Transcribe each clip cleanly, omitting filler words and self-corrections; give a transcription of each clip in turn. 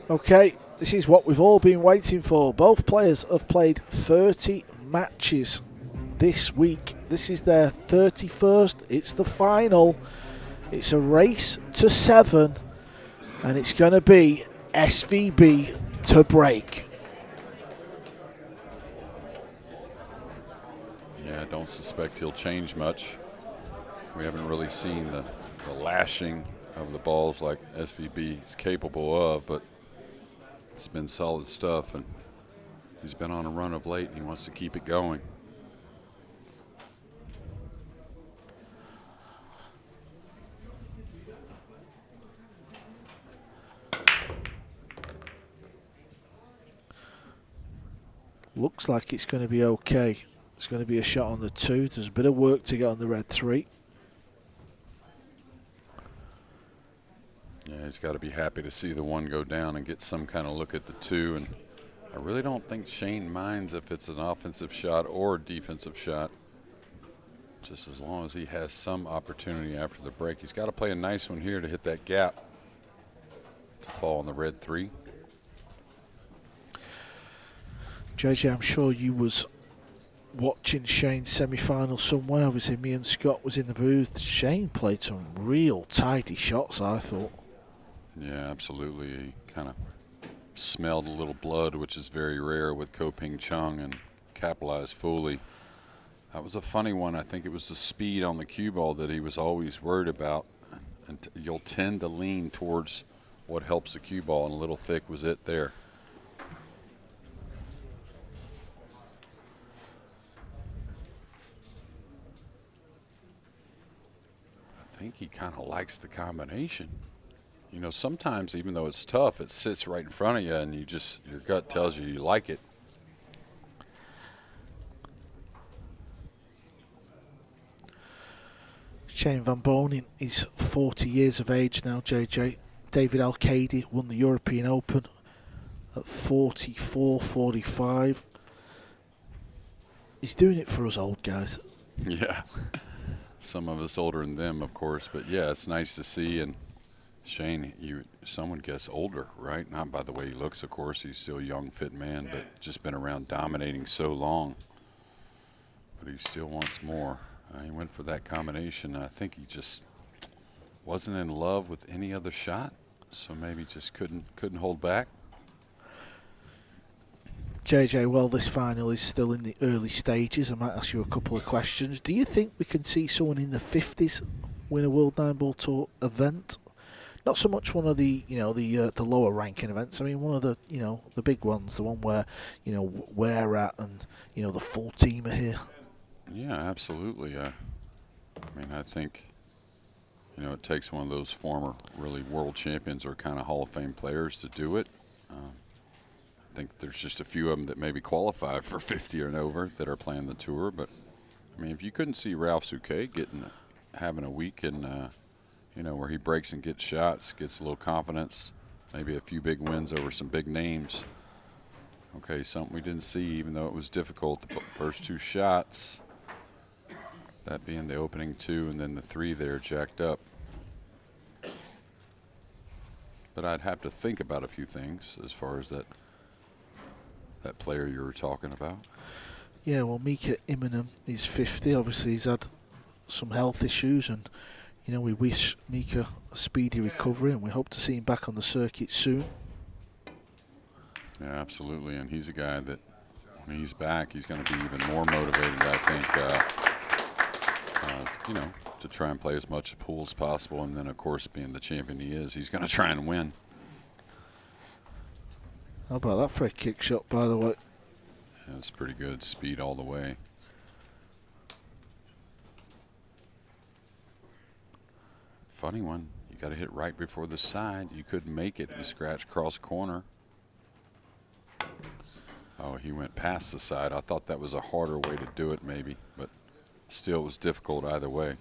Okay, this is what we've all been waiting for. Both players have played 30 matches this week. This is their 31st. It's the final. It's a race to 7, and it's going to be SVB to break. Yeah, I don't suspect he'll change much. We haven't really seen the lashing of the balls like SVB is capable of, but it's been solid stuff, and he's been on a run of late, and he wants to keep it going. Looks like it's going to be okay. It's going to be a shot on the 2. There's a bit of work to get on the red 3. Yeah, he's got to be happy to see the 1 go down and get some kind of look at the 2. And I really don't think Shane minds if it's an offensive shot or a defensive shot, just as long as he has some opportunity after the break. He's got to play a nice one here to hit that gap to fall on the red 3. JJ, I'm sure you was watching Shane's semi-final somewhere. Obviously, me and Scott was in the booth. Shane played some real tidy shots, I thought. Yeah, absolutely. He kind of smelled a little blood, which is very rare with Ko Ping Chung, and capitalized fully. That was a funny one. I think it was the speed on the cue ball that he was always worried about. And you'll tend to lean towards what helps the cue ball, and a little thick was it there. I think he kind of likes the combination. You know, sometimes even though it's tough, it sits right in front of you, and you just, your gut tells you like it. Shane Van Boening is 40 years of age now, JJ. David Al-Kaidi won the European Open at 44, 45. He's doing it for us old guys. Yeah. Some of us older than them, of course, but yeah, it's nice to see. And Shane, someone gets older, right? Not by the way he looks, of course. He's still a young, fit man, but just been around dominating so long. But he still wants more. He went for that combination. I think he just wasn't in love with any other shot, so maybe just couldn't hold back. JJ, well, this final is still in the early stages. I might ask you a couple of questions. Do you think we can see someone in the 50s win a World Nineball Tour event? Not so much one of the, the lower ranking events. I mean, one of the, the big ones, the one where, we're at and, the full team are here. Yeah, absolutely. I mean, I think, it takes one of those former really world champions or kind of Hall of Fame players to do it. I think there's just a few of them that maybe qualify for 50 and over that are playing the tour. But, I mean, if you couldn't see Ralph Souquet having a week in, where he breaks and gets shots, gets a little confidence, maybe a few big wins over some big names. Okay, something we didn't see, even though it was difficult. The first 2 shots, that being the opening 2 and then the 3 there jacked up. But I'd have to think about a few things as far as that player you were talking about. Yeah, well, Mika Immonen is 50. Obviously, he's had some health issues, and we wish Mika a speedy recovery, and we hope to see him back on the circuit soon. Yeah, absolutely, and he's a guy that when he's back, he's going to be even more motivated, I think, to try and play as much pool as possible, and then, of course, being the champion he is, he's going to try and win. How about that for a kick shot, by the way? Yeah, it's pretty good. Speed all the way. Funny one. You got to hit right before the side. You couldn't make it and scratch cross corner. Oh, he went past the side. I thought that was a harder way to do it maybe, but still it was difficult either way.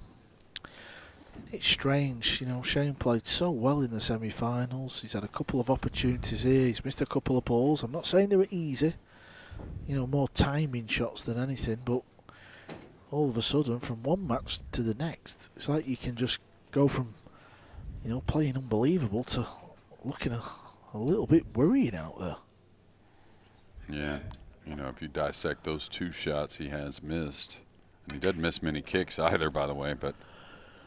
It's strange, Shane played so well in the semi-finals. He's had a couple of opportunities here. He's missed a couple of balls. I'm not saying they were easy, more timing shots than anything, but all of a sudden, from one match to the next, it's like you can just go from, playing unbelievable to looking a little bit worrying out there. Yeah, you know, if you dissect those 2 shots he has missed, and he doesn't miss many kicks either, by the way, but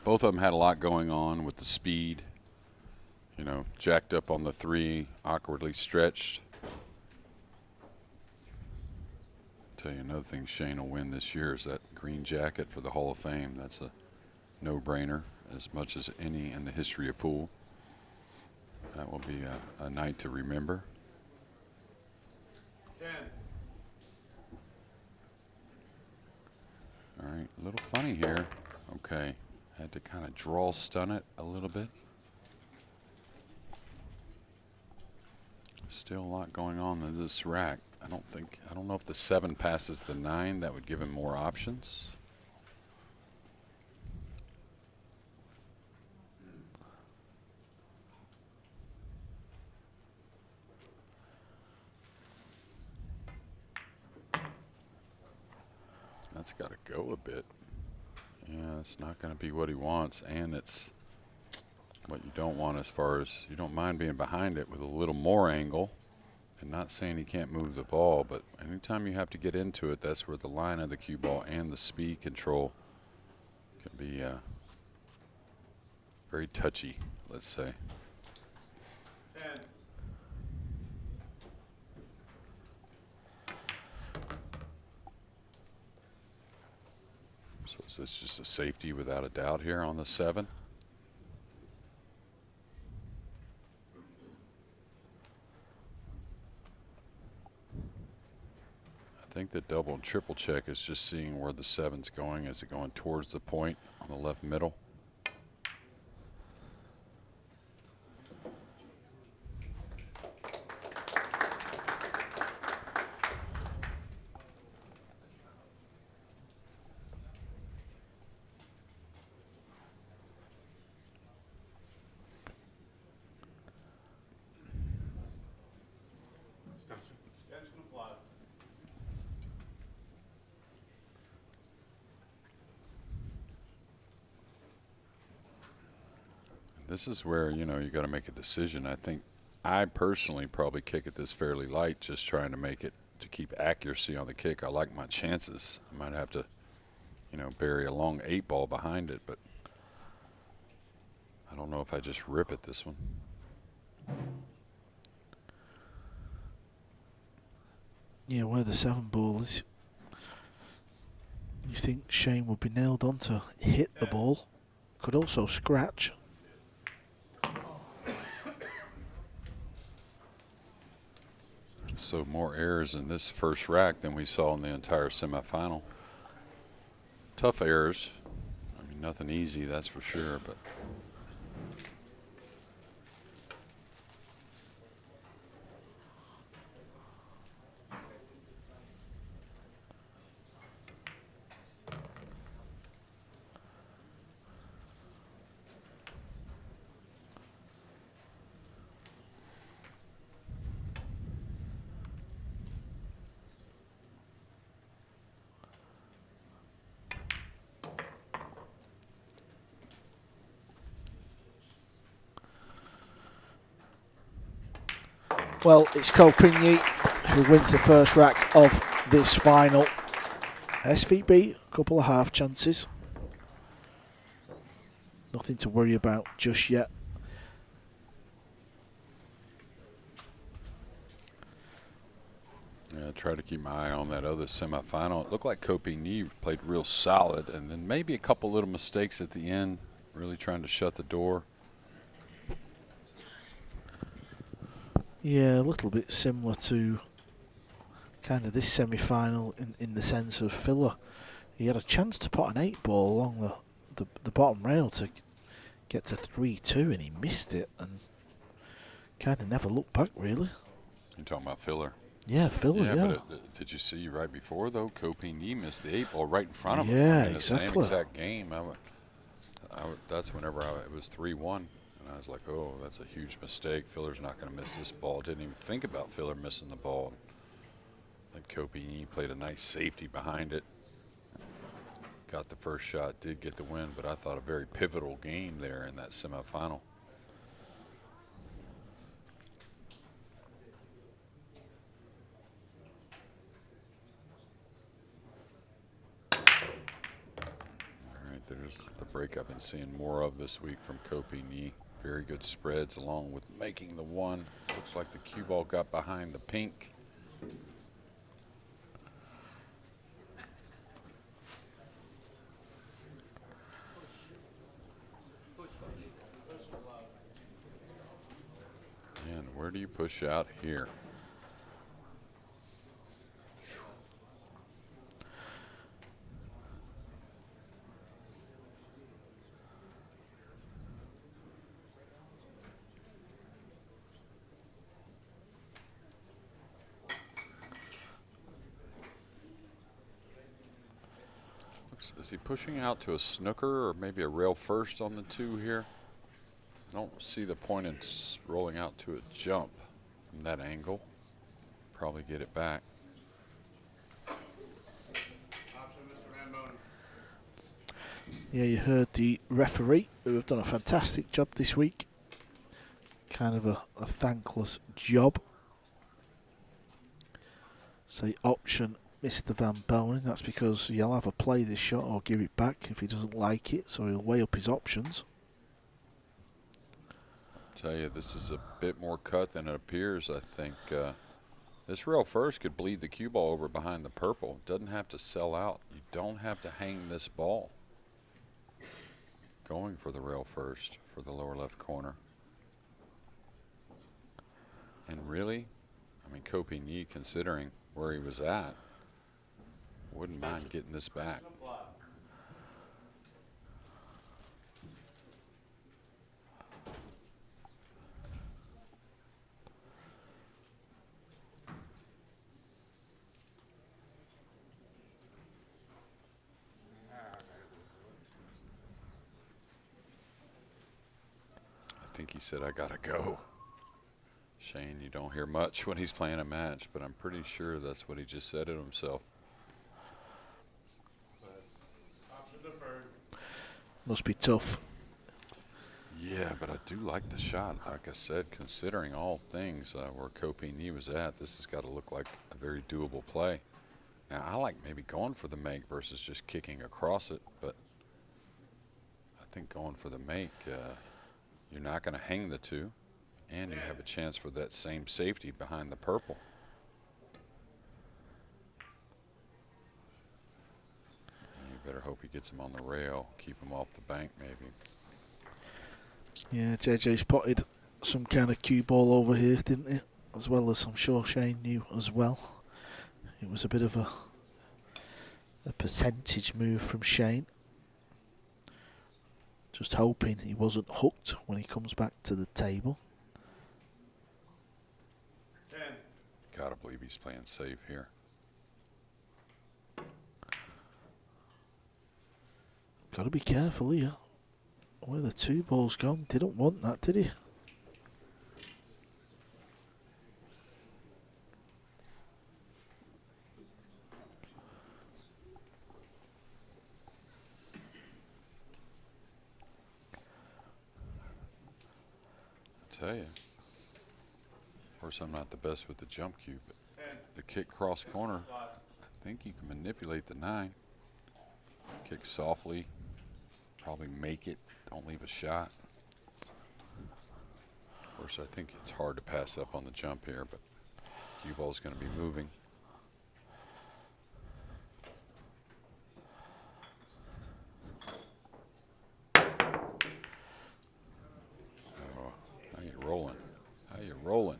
both of them had a lot going on with the speed. You know, jacked up on the 3, awkwardly stretched. Tell you another thing Shane will win this year is that green jacket for the Hall of Fame. That's a no-brainer as much as any in the history of pool. That will be a night to remember. 10. All right, a little funny here. Okay, had to kind of draw stun it a little bit. Still a lot going on in this rack. I don't know if the 7 passes the 9. That would give him more options. That's got to go a bit. Yeah, it's not going to be what he wants, and it's what you don't want as far as you don't mind being behind it with a little more angle. And not saying he can't move the ball, but anytime you have to get into it, that's where the line of the cue ball and the speed control can be very touchy, let's say. 10. So is this just a safety without a doubt here on the 7? I think the double and triple check is just seeing where the 7's going. Is it going towards the point on the left middle? Attention applied. This is where, you know, you got to make a decision. I think I personally probably kick at this fairly light, just trying to make it to keep accuracy on the kick. I like my chances. I might have to, you know, bury a long 8-ball behind it, but I don't know if I just rip at this one. Yeah, where the 7 ball is, you think Shane would be nailed on to hit the ball. Could also scratch. So more errors in this first rack than we saw in the entire semifinal. Tough errors. I mean, nothing easy, that's for sure, but Well, it's Kopinyi who wins the first rack of this final. SVB, a couple of half chances. Nothing to worry about just yet. yeah, I try to keep my eye on that other semifinal. It looked like Kopinyi played real solid, and then maybe a couple little mistakes at the end, really trying to shut the door. Yeah, a little bit similar to kind of this semi-final in the sense of filler. He had a chance to put an 8-ball along the bottom rail to get to 3-2, and he missed it and kind of never looked back, really. You're talking about filler. Yeah, filler, yeah. But did you see right before, though? Kopinyi missed the 8-ball right in front of him. Yeah, in the exactly. same exact game. That's whenever it was 3-1. And I was like, oh, that's a huge mistake. Filler's not going to miss this ball. Didn't even think about Filler missing the ball. And Kopinyi played a nice safety behind it. Got the first shot, did get the win, but I thought a very pivotal game there in that semifinal. break I've been seeing more of this week from Copigny. Very good spreads along with making the one. Looks like the cue ball got behind the pink. And where do you push out here? Is he pushing out to a snooker or maybe a rail first on the two here? I don't see the point in rolling out to a jump from that angle. Probably get it back. Option, Mr. Van Boening. Yeah, you heard the referee, who have done a fantastic job this week. Kind of a thankless job. Say option Mr. Van Boening. That's because he'll have a play this shot or give it back if he doesn't like it, so he'll weigh up his options. Tell you, this is a bit more cut than it appears. I think this rail first could bleed the cue ball over behind the purple. Doesn't have to sell out. You don't have to hang this ball. Going for the rail first for the lower left corner. And really, I mean, Copigny, considering where he was at, wouldn't mind getting this back. I think he said, I gotta go. Shane, you don't hear much when he's playing a match, but I'm pretty sure that's what he just said to himself. Option deferred. Must be tough. Yeah, but I do like the shot. Like I said, considering all things where Copigny was at, this has got to look like a very doable play. Now, I like maybe going for the make versus just kicking across it, but I think going for the make, you're not going to hang the two, and you have a chance for that same safety behind the purple. And you better hope he gets him on the rail, keep him off the bank maybe. Yeah, JJ spotted some kind of cue ball over here, didn't he? As well as I'm sure Shane knew as well. It was a bit of a percentage move from Shane. Just hoping he wasn't hooked when he comes back to the table. 10. Gotta believe he's playing safe here. Got to be careful here. Where the two balls gone? Didn't want that, did he? Tell you, of course I'm not the best with the jump cue, but the kick cross corner, I think you can manipulate the 9. Kick softly, probably make it, don't leave a shot. Of course, I think it's hard to pass up on the jump here, but cue ball's going to be moving. How you rolling? How you rolling?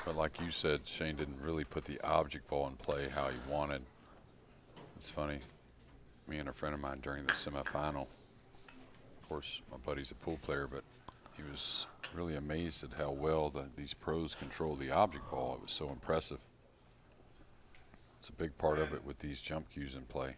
But like you said, Shane didn't really put the object ball in play how he wanted. It's funny, me and a friend of mine during the semifinal, of course, my buddy's a pool player, but he was really amazed at how well these pros control the object ball. It was so impressive. It's a big part of it with these jump cues in play.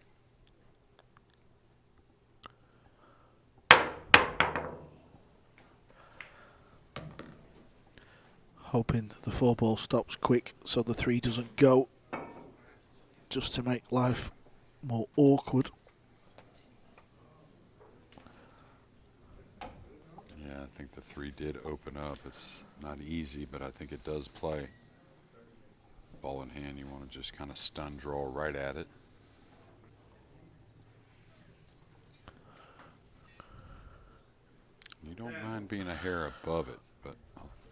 Hoping the 4 ball stops quick so the 3 doesn't go, just to make life more awkward. Yeah, I think the 3 did open up. It's not easy, but I think it does play. ball in hand, you want to just kind of stun draw right at it. You don't mind being a hair above it, but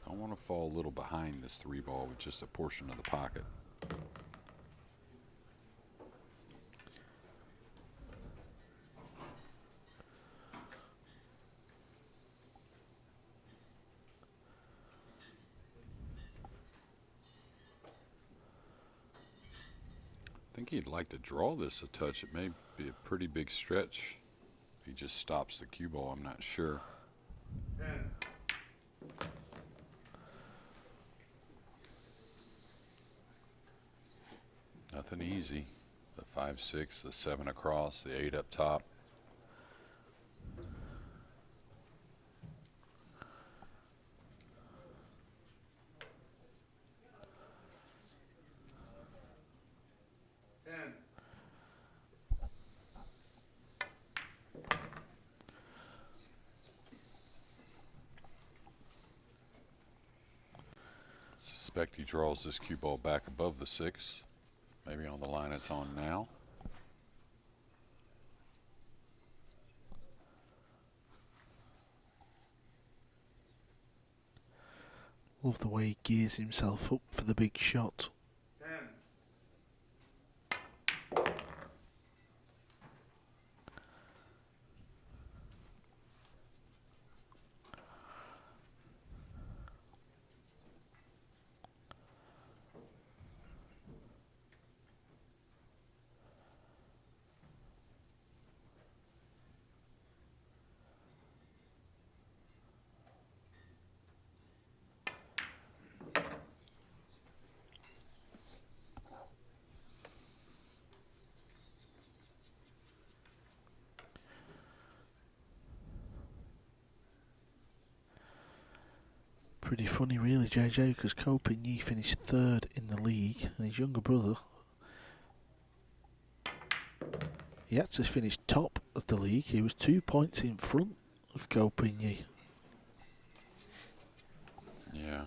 I want to fall a little behind this 3-ball with just a portion of the pocket. I think he'd like to draw this a touch. It may be a pretty big stretch. If he just stops the cue ball, I'm not sure. 10. Nothing easy. The 5-6, the 7 across, the 8 up top. Suspect he draws this cue ball back above the 6. Maybe on the line it's on now. Love the way he gears himself up for the big shot. 10. Pretty funny really, JJ, because Copigny finished 3rd in the league and his younger brother, he actually finished top of the league. He was 2 points in front of Copigny. Yeah.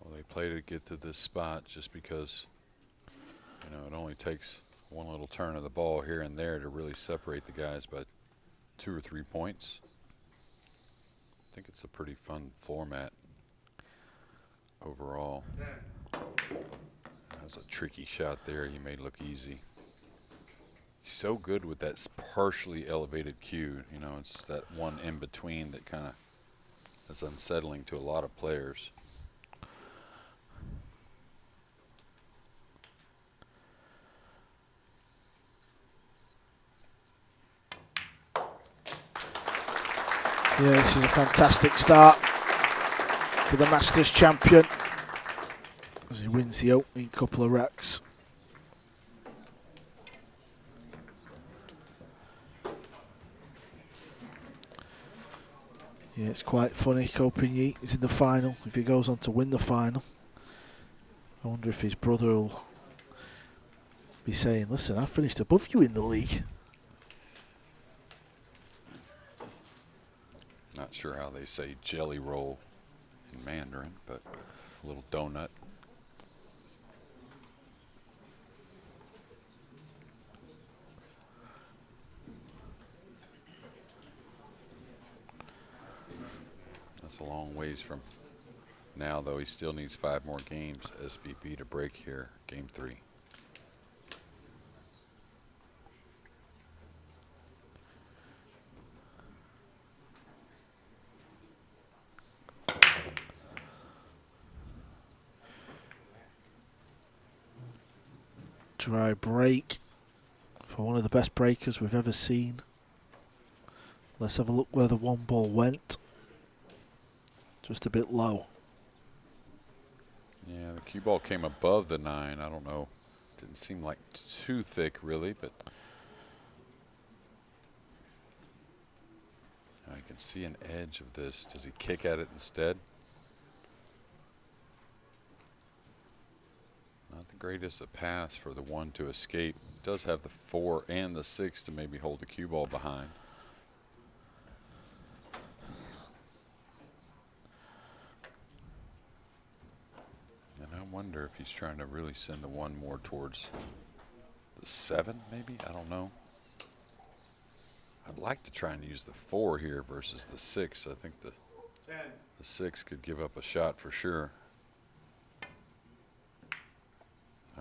Well, they play to get to this spot just because, you know, it only takes one little turn of the ball here and there to really separate the guys by 2 or 3 points. I think it's a pretty fun format overall. 10. That was a tricky shot there. He made look easy. He's so good with that partially elevated cue. You know, it's that one in between that kind of is unsettling to a lot of players. Yeah, this is a fantastic start for the Masters champion as he wins the opening couple of racks. Yeah, it's quite funny. Copigny is in the final. If he goes on to win the final, I wonder if his brother will be saying, listen, I finished above you in the league. Not sure how they say jelly roll in Mandarin, but a little donut. That's a long ways from now, though. He still needs 5 more games, SVP, to break here, game 3. Dry break for one of the best breakers we've ever seen. Let's have a look where the 1 ball went. Just a bit low. Yeah, the cue ball came above the 9. I don't know. Didn't seem like too thick, really, but I can see an edge of this. Does he kick at it instead? Not the greatest of paths for the 1 to escape. Does have the 4 and the 6 to maybe hold the cue ball behind. You know, wonder if he's trying to really send the 1 more towards the 7, maybe? I don't know. I'd like to try and use the 4 here versus the 6. I think the 10. 6 could give up a shot for sure.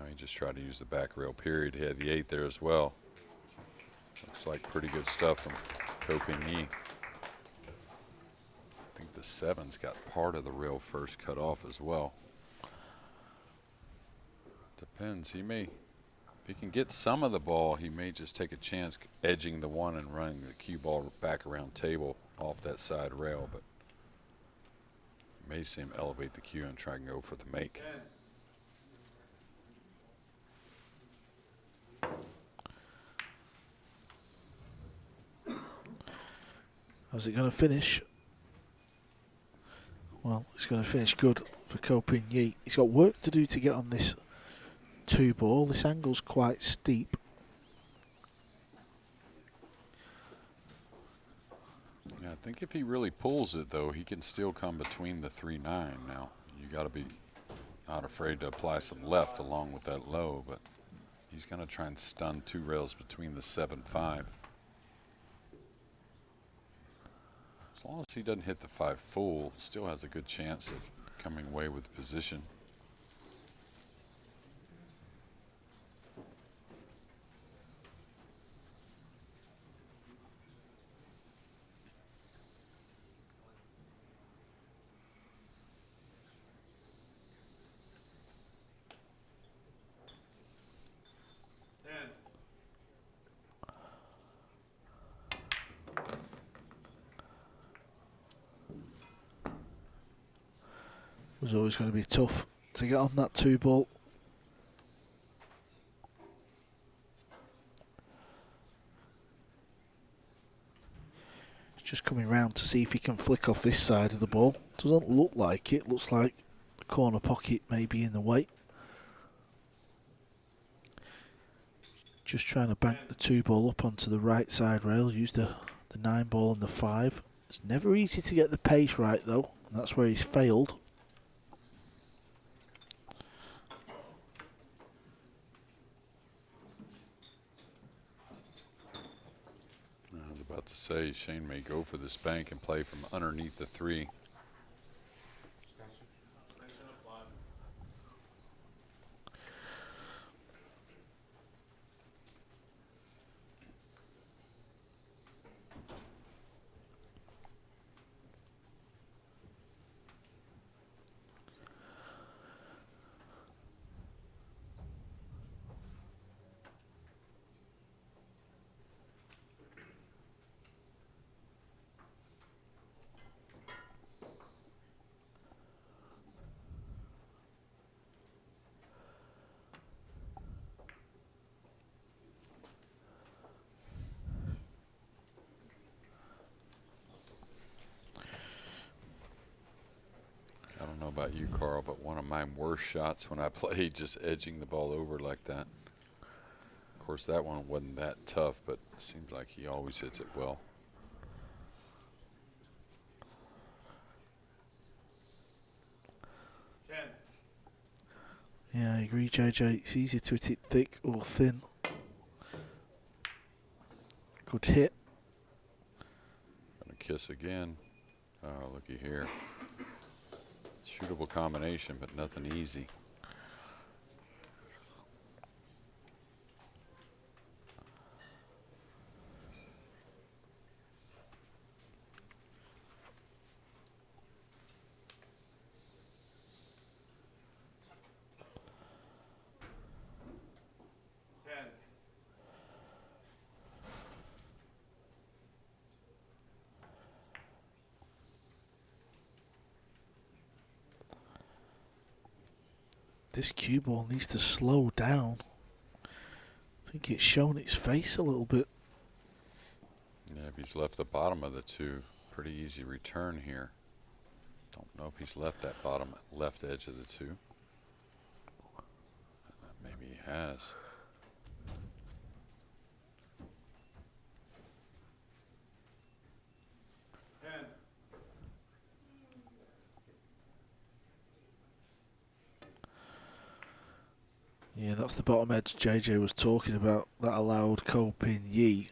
He just tried to use the back rail period. He had the 8 there as well. Looks like pretty good stuff from Copigny. I think the 7's got part of the rail first cut off as well. Depends. He may, if he can get some of the ball, he may just take a chance edging the 1 and running the cue ball back around table off that side rail, but may see him elevate the cue and try and go for the make. 10. How's it going to finish? Well, it's going to finish good for Copigny. He's got work to do to get on this 2 ball. This angle's quite steep. Yeah, I think if he really pulls it, though, he can still come between the 3-9 now. You got to be not afraid to apply some left along with that low, but he's going to try and stun 2 rails between the 7-5. As long as he doesn't hit the 5 full, still has a good chance of coming away with position. It was always going to be tough to get on that 2 ball. Just coming round to see if he can flick off this side of the ball. Doesn't look like it. Looks like the corner pocket may be in the way. Just trying to bank the 2 ball up onto the right side rail. Use the 9 ball and the 5. It's never easy to get the pace right though, and that's where he's failed. I was about to say Shane may go for this bank and play from underneath the 3. I don't know about you, Carl, but one of my worst shots when I played, just edging the ball over like that. Of course, that one wasn't that tough, but it seems like he always hits it well. Yeah, I agree, JJ. It's easier to hit it thick or thin. Good hit. Gonna kiss again. Oh, looky here. Shootable combination, but nothing easy. This cue ball needs to slow down. I think it's shown its face a little bit. Yeah, if he's left the bottom of the 2, pretty easy return here. Don't know if he's left that bottom left edge of the 2. Maybe he has. Yeah, that's the bottom edge JJ was talking about. That allowed Ko Pin Yi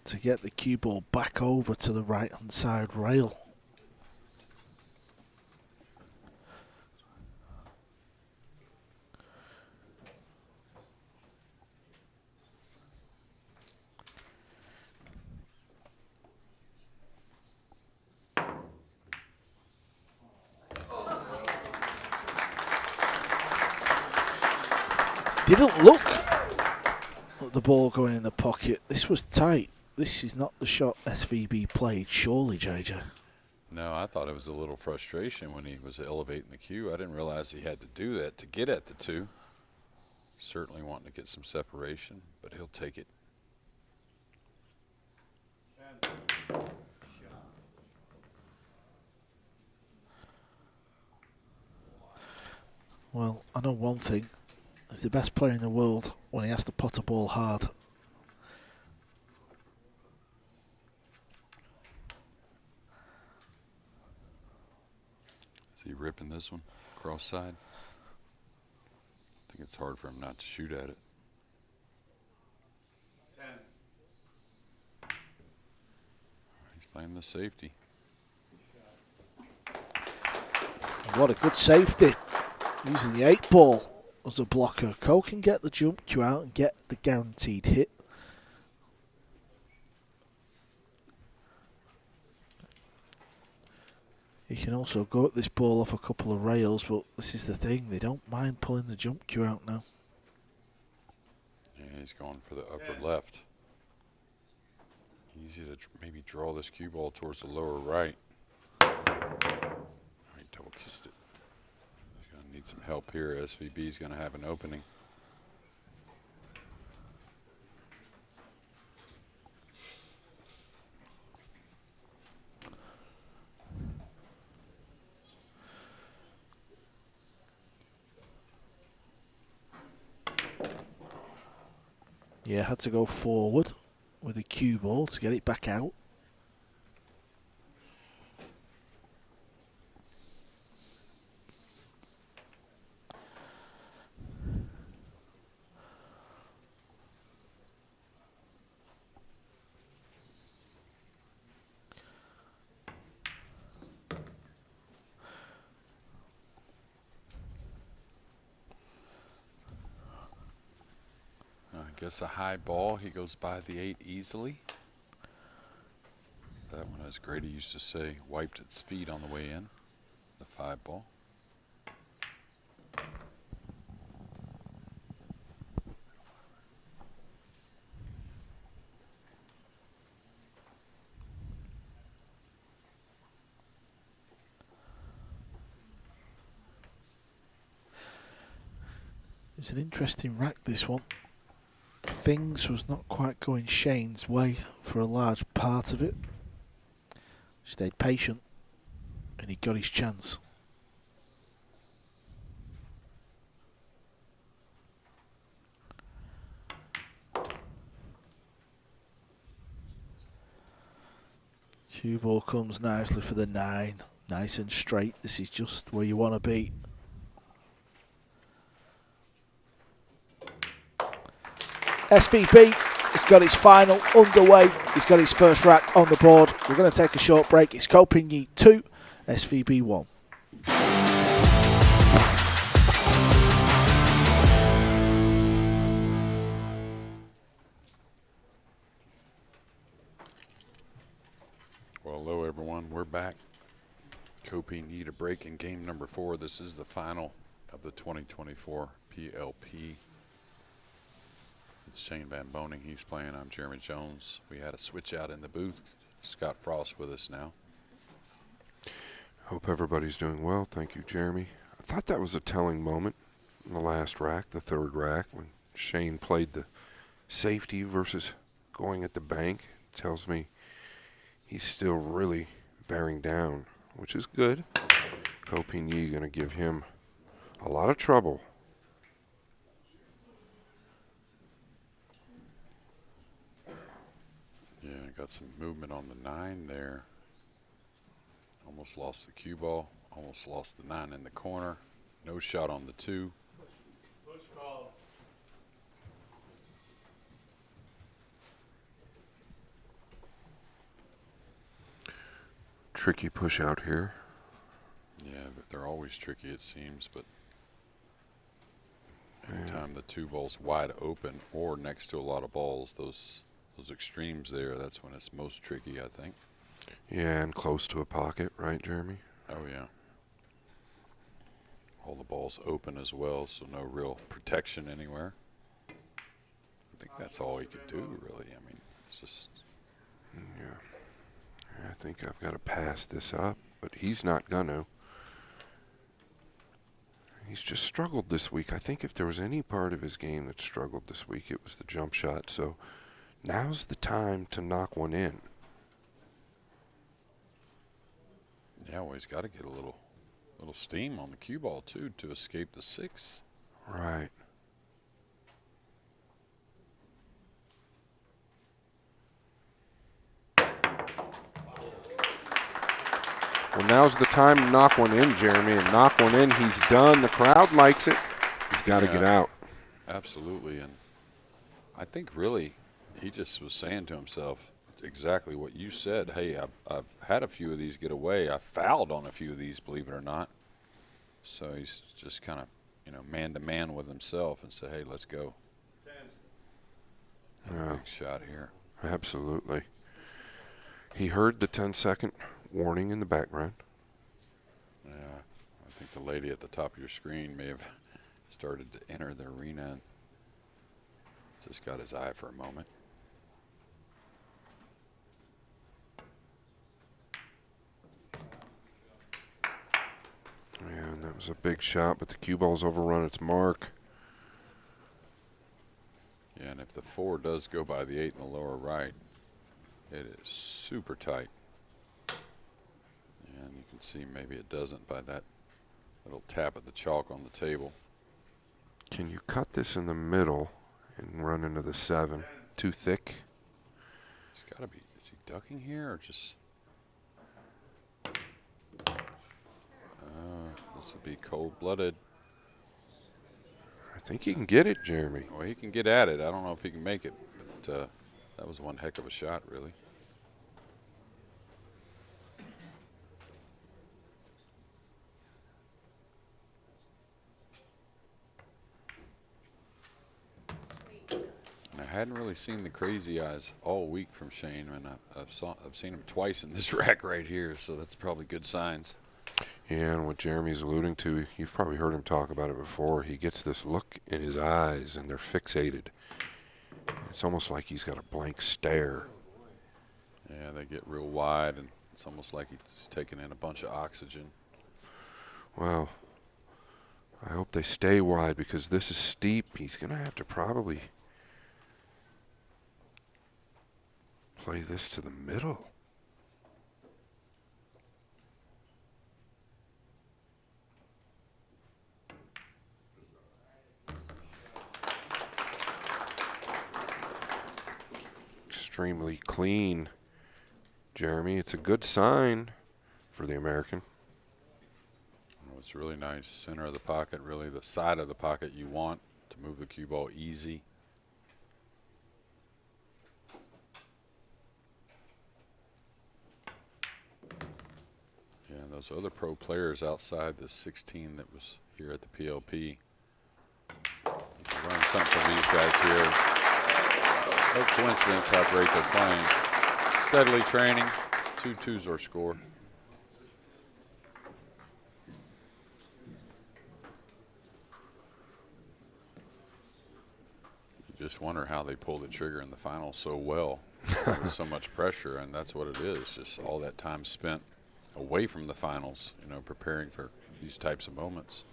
to get the cue ball back over to the right hand side rail. Didn't look at the ball going in the pocket. This was tight. This is not the shot SVB played, surely, JJ. No, I thought it was a little frustration when he was elevating the cue. I didn't realize he had to do that to get at the 2. Certainly wanting to get some separation, but he'll take it. 10. Well, I know one thing. He's the best player in the world when he has to pot a ball hard. Is he ripping this one cross side? I think it's hard for him not to shoot at it. 10. He's playing the safety. What a good safety. Using the 8 ball as a blocker. Ko can get the jump cue out and get the guaranteed hit. He can also go at this ball off a couple of rails, but this is the thing. They don't mind pulling the jump cue out now. Yeah, he's going for the upper left. Easy to maybe draw this cue ball towards the lower right. All right, double kissed it. He's going to need some help here. SVB's going to have an opening. Yeah, had to go forward with a cue ball to get it back out. I guess a high ball. He goes by the 8 easily. That one, as Grady used to say, wiped its feet on the way in. The 5 ball. It's an interesting rack, this one. Things was not quite going Shane's way for a large part of it. Stayed patient and he got his chance. Cue ball comes nicely for the 9. Nice and straight. This is just where you want to be. SVB has got his final underway. He's got his first rack on the board. We're going to take a short break. It's Ko Pin Yi 2, SVB 1. Well, hello everyone. We're back. Ko Pin Yi to break in game number 4. This is the final of the 2024 PLP. It's Shane Van Boening. He's playing. I'm Jeremy Jones. We had a switch out in the booth. Scott Frost with us now. Hope everybody's doing well. Thank you, Jeremy. I thought that was a telling moment in the last rack, the 3rd rack, when Shane played the safety versus going at the bank. It tells me he's still really bearing down, which is good. Ko Pin Yi going to give him a lot of trouble. Yeah, got some movement on the 9 there. Almost lost the cue ball. Almost lost the 9 in the corner. No shot on the 2. Push call. tricky push out here. Yeah, but they're always tricky, it seems. But anytime the two ball's wide open or next to a lot of balls, those extremes there, that's when it's most tricky, I think. Yeah, and close to a pocket, right, Jeremy? Oh, yeah. All the balls open as well, so no real protection anywhere. I think that's all he could do, really. I mean, it's just... Yeah. I think I've got to pass this up, but he's not going to. He's just struggled this week. I think if there was any part of his game that struggled this week, it was the jump shot. So now's the time to knock one in. Yeah, well, he's got to get a little steam on the cue ball, too, to escape the 6. Right. Well, now's the time to knock one in, Jeremy, and knock one in. He's done. The crowd likes it. He's got to get out. Absolutely, and I think really he just was saying to himself exactly what you said. Hey, I've had a few of these get away. I fouled on a few of these, believe it or not. So he's just kind of, man-to-man with himself and say, hey, let's go. Big shot here. Absolutely. He heard the 10-second warning in the background. Yeah, I think the lady at the top of your screen may have started to enter the arena. Just got his eye for a moment. Yeah, and that was a big shot, but the cue ball's overrun its mark. Yeah, and if the 4 does go by the 8 in the lower right, it is super tight. And you can see maybe it doesn't by that little tap of the chalk on the table. Can you cut this in the middle and run into the 7? Too thick? It's got to be. Is he ducking here or just? This would be cold-blooded. I think he can get it, Jeremy. Well, he can get at it. I don't know if he can make it, but that was one heck of a shot, really. And I hadn't really seen the crazy eyes all week from Shane, and I've seen him twice in this rack right here, so that's probably good signs. Yeah, and what Jeremy's alluding to, you've probably heard him talk about it before. He gets this look in his eyes, and they're fixated. It's almost like he's got a blank stare. Yeah, they get real wide, and it's almost like he's taking in a bunch of oxygen. Well, I hope they stay wide because this is steep. He's going to have to probably play this to the middle. Extremely clean, Jeremy. It's a good sign for the American. Oh, it's really nice. Center of the pocket, really the side of the pocket you want to move the cue ball easy. Yeah, and those other pro players outside the 16 that was here at the PLP. Learn something from these guys here. No coincidence how great they're playing. Steadily training, 2-2's our score. You just wonder how they pull the trigger in the final so well with so much pressure, and that's what it is, just all that time spent away from the finals, preparing for these types of moments.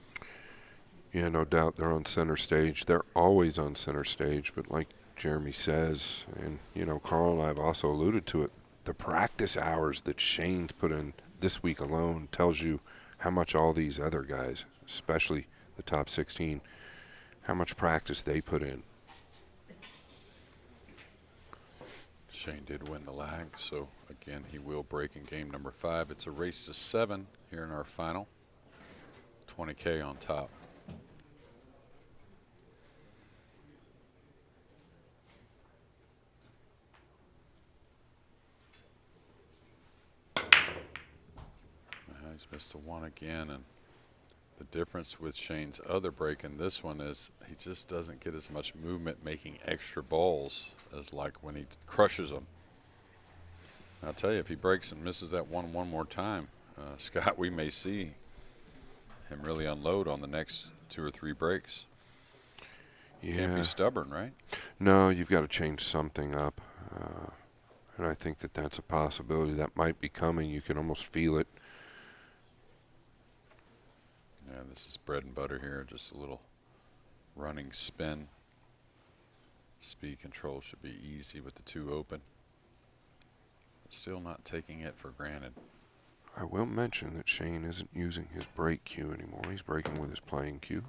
Yeah, no doubt they're on center stage. They're always on center stage, but like Jeremy says, and Carl and I have also alluded to it, the practice hours that Shane's put in this week alone tells you how much all these other guys, especially the top 16, how much practice they put in. Shane did win the lag, so again he will break in game number 5. It's a race to 7 here in our final. 20K on top. He's missed the one again, and the difference with Shane's other break in this one is he just doesn't get as much movement making extra balls as like when he crushes them. I'll tell you, if he breaks and misses that one more time, Scott, we may see him really unload on the next 2 or 3 breaks. Yeah. Can't be stubborn, right? No, you've got to change something up. And I think that that's a possibility that might be coming. You can almost feel it. Yeah, this is bread and butter here. Just a little running spin. Speed control should be easy with the 2 open. But still not taking it for granted. I will mention that Shane isn't using his break cue anymore. He's breaking with his playing cue.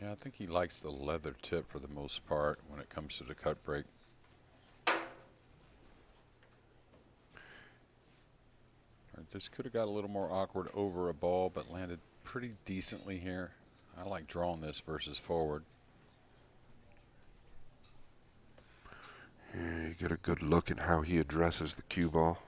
Yeah, I think he likes the leather tip for the most part when it comes to the cut break. This could have got a little more awkward over a ball, but landed pretty decently here. I like drawing this versus forward. Yeah, you get a good look at how he addresses the cue ball.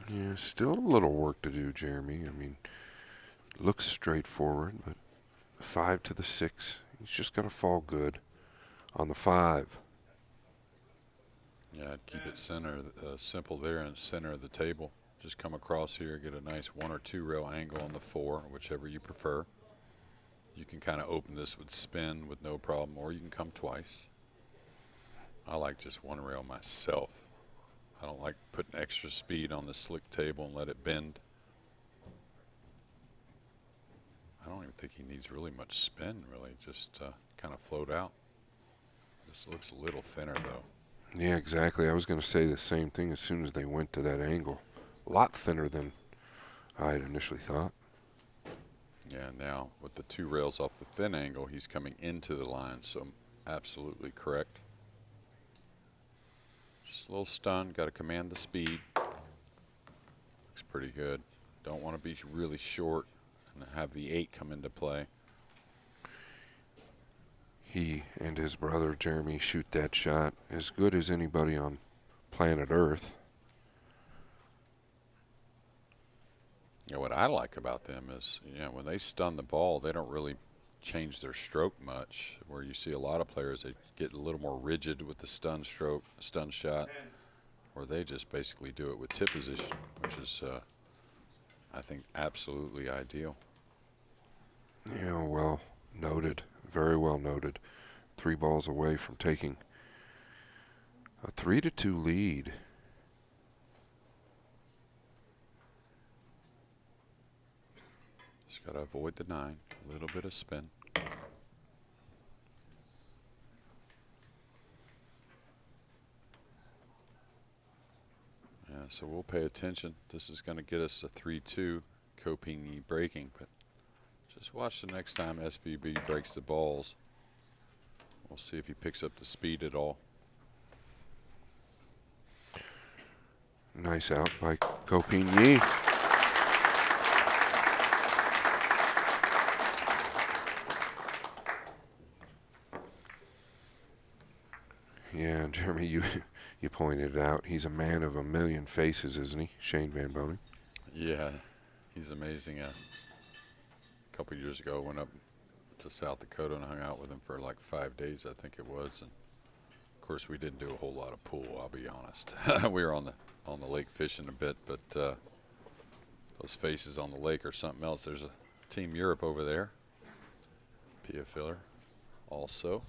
Yeah, still a little work to do, Jeremy. I mean, looks straightforward, but 5 to the 6. He's just got to fall good on the 5. Yeah, I'd keep it simple there in center of the table. Just come across here, get a nice 1 or 2 rail angle on the 4, whichever you prefer. You can kind of open this with spin with no problem, or you can come twice. I like just 1 rail myself. I don't like putting extra speed on the slick table and let it bend. I don't even think he needs really much spin, really. Just kind of float out. This looks a little thinner, though. Yeah, exactly. I was going to say the same thing as soon as they went to that angle. A lot thinner than I had initially thought. Yeah, now with the 2 rails off the thin angle, he's coming into the line, so absolutely correct. Just a little stun, got to command the speed. Looks pretty good. Don't want to be really short and have the 8 come into play. He and his brother Jeremy shoot that shot as good as anybody on planet Earth. Yeah, what I like about them is, when they stun the ball, they don't really change their stroke much. Where you see a lot of players, they get a little more rigid with the stun shot, or they just basically do it with tip position, which is, I think, absolutely ideal. Yeah, well noted. Very well noted. 3 balls away from taking a 3-2 lead. Just got to avoid the 9. A little bit of spin. Yeah, so we'll pay attention. This is going to get us a 3-2, Kopingi breaking, but just watch the next time SVB breaks the balls. We'll see if he picks up the speed at all. Nice out by Kopingi. Yeah, Jeremy, you pointed it out. He's a man of a million faces, isn't he, Shane Van Boening? Yeah, he's amazing. A couple years ago, went up to South Dakota and hung out with him for like 5 days, I think it was. And of course, we didn't do a whole lot of pool. I'll be honest. We were on the lake fishing a bit, but those faces on the lake are something else. There's a Team Europe over there. Pia Filler, also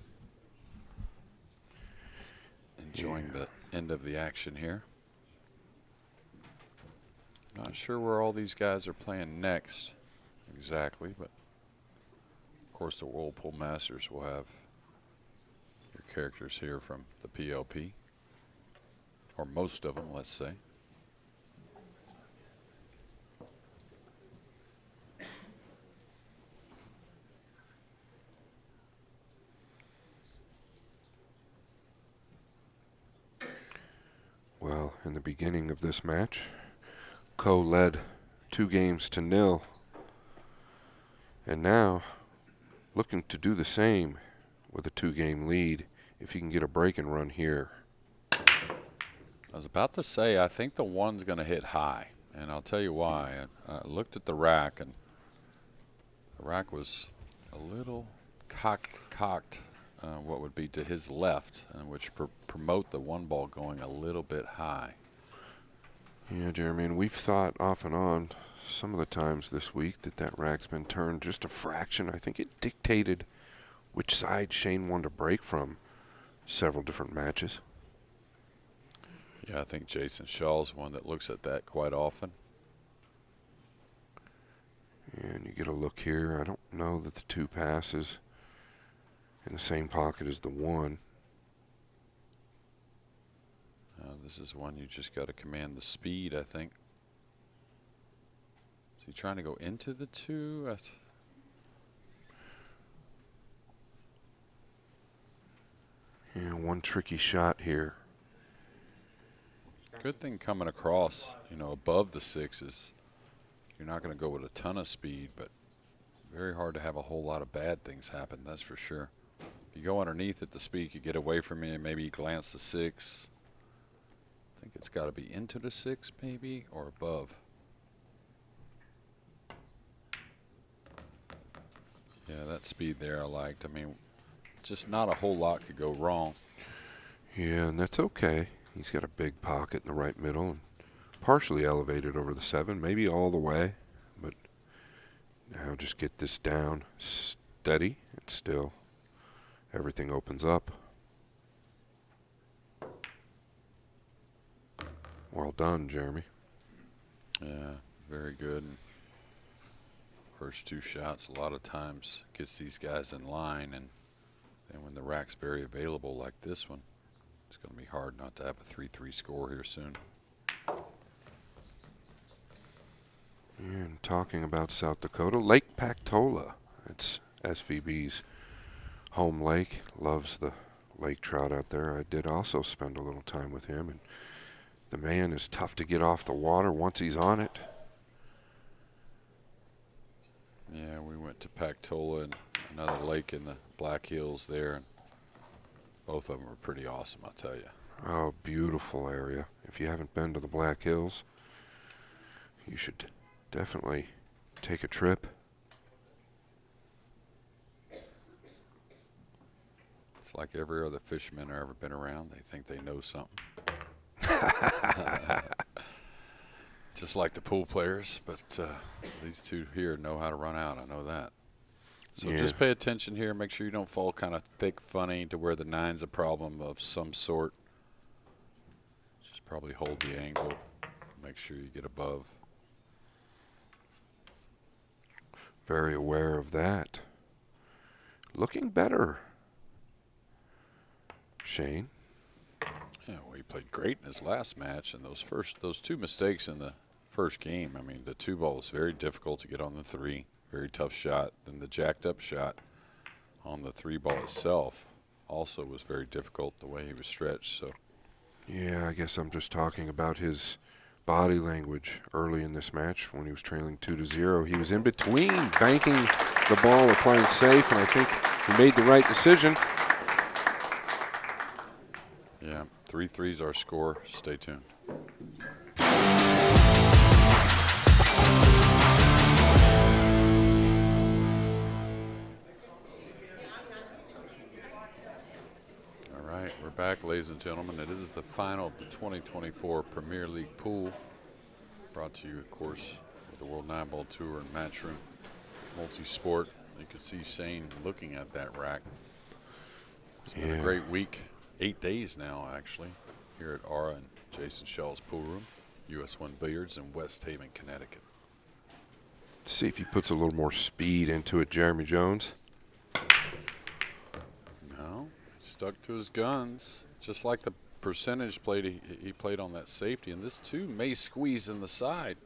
enjoying the end of the action here. Not sure where all these guys are playing next exactly, but of course the Whirlpool Masters will have your characters here from the PLP, or most of them, let's say. Well, in the beginning of this match, Co led 2-0. And now, looking to do the same with a 2-game lead if he can get a break and run here. I was about to say, I think the one's going to hit high, and I'll tell you why. I looked at the rack, and the rack was a little cocked, what would be to his left, which promote the one ball going a little bit high. Yeah, Jeremy, and we've thought off and on some of the times this week that rack's been turned just a fraction. I think it dictated which side Shane wanted to break from several different matches. Yeah, I think Jason Shaw's one that looks at that quite often. And you get a look here. I don't know that the 2 passes in the same pocket as the 1. This is one you just got to command the speed, I think. Is he trying to go into the 2? Yeah, one tricky shot here. Good thing coming across, above the 6 is you're not going to go with a ton of speed, but very hard to have a whole lot of bad things happen, that's for sure. If you go underneath at the speed, you get away from me and maybe you glance the 6. I think it's got to be into the 6 maybe or above. Yeah, that speed there I liked. I mean, just not a whole lot could go wrong. Yeah, and that's okay. He's got a big pocket in the right middle and partially elevated over the 7, maybe all the way. But now just get this down steady and still everything opens up. Well done, Jeremy. Yeah, very good. First 2 shots a lot of times gets these guys in line, and then when the rack's very available like this one, it's going to be hard not to have a 3-3 score here soon. And talking about South Dakota, Lake Pactola. It's SVB's home lake. Loves the lake trout out there. I did also spend a little time with him, and the man is tough to get off the water once he's on it. Yeah, we went to Pactola and another lake in the Black Hills there, and both of them were pretty awesome, I'll tell you. Oh, beautiful area. If you haven't been to the Black Hills, you should definitely take a trip. It's like every other fisherman I've ever been around. They think they know something. Just like the pool players, but these 2 here know how to run out. I know that. So Yeah. just pay attention here. Make sure you don't fall kind of thick, funny to where the 9's a problem of some sort. Just probably hold the angle. Make sure you get above. Very aware of that. Looking better, Shane. Yeah, well, he played great in his last match, and those 2 mistakes in the first game. I mean, the 2 ball was very difficult to get on the 3, very tough shot. Then the jacked up shot on the 3 ball itself also was very difficult the way he was stretched. So Yeah, I guess I'm just talking about his body language early in this match when he was trailing 2-0. He was in between banking the ball or playing safe, and I think he made the right decision. yeah, 3-3's our score. Stay tuned. All right, we're back, ladies and gentlemen. This is the final of the 2024 Premier League pool. Brought to you, of course, with the World Nineball Tour and Matchroom Multisport. You can see Shane looking at that rack. It's been a great week. 8 days now, actually, here at Aura and Jason Shaw's pool room, US 1 Billiards in West Haven, Connecticut. See if he puts a little more speed into it, Jeremy Jones. No, stuck to his guns, just like the percentage played he played on that safety. And this, too, may squeeze in the side.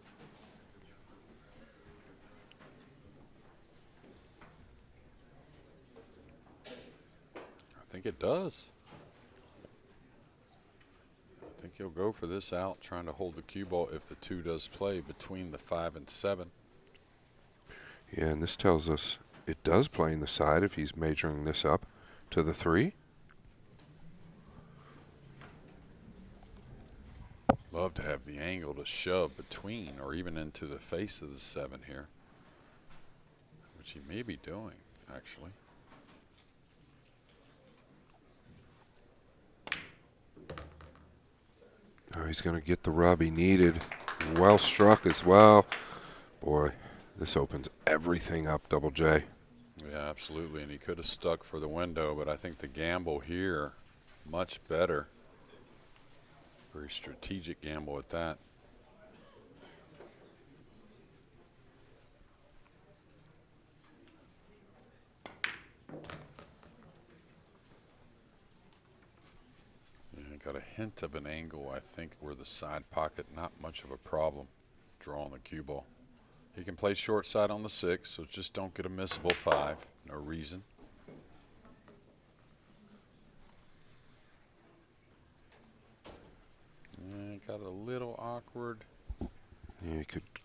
I think it does. I think he'll go for this out, trying to hold the cue ball if the 2 does play between the 5 and 7. Yeah, and this tells us it does play in the side if he's measuring this up to the 3. Love to have the angle to shove between or even into the face of the 7 here, which he may be doing, actually. Oh, he's going to get the rub he needed. Well struck as well. Boy, this opens everything up, Double J. Yeah, absolutely, and he could have stuck for the window, but I think the gamble here, much better. Very strategic gamble at that. Yeah, got a hint of an angle, I think, where the side pocket, not much of a problem drawing the cue ball. He can play short side on the 6, so just don't get a missable 5. No reason. Yeah, got a little awkward. Yeah,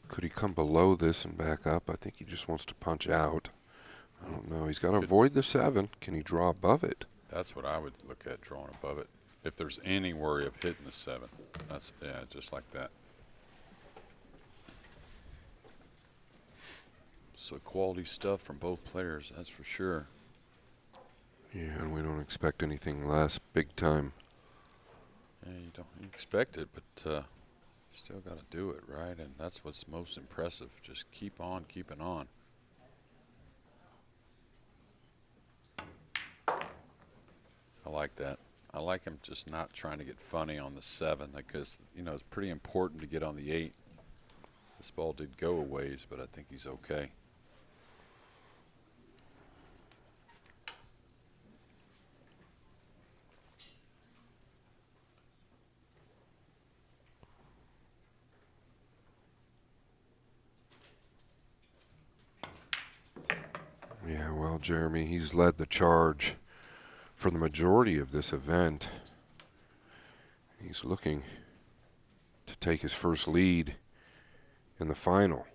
could he come below this and back up? I think he just wants to punch out. I don't know. He's got to avoid the 7. Can he draw above it? That's what I would look at, drawing above it. If there's any worry of hitting the 7, that's, yeah, just like that. So quality stuff from both players, that's for sure. Yeah, and we don't expect anything less. Big time. Yeah, you don't expect it, but still got to do it, right? And that's what's most impressive. Just keep on keeping on. I like that. I like him just not trying to get funny on the 7 because, you know, it's pretty important to get on the 8. This ball did go a ways, but I think he's okay. Yeah, well, Jeremy, he's led the charge for the majority of this event. He's looking to take his first lead in the final.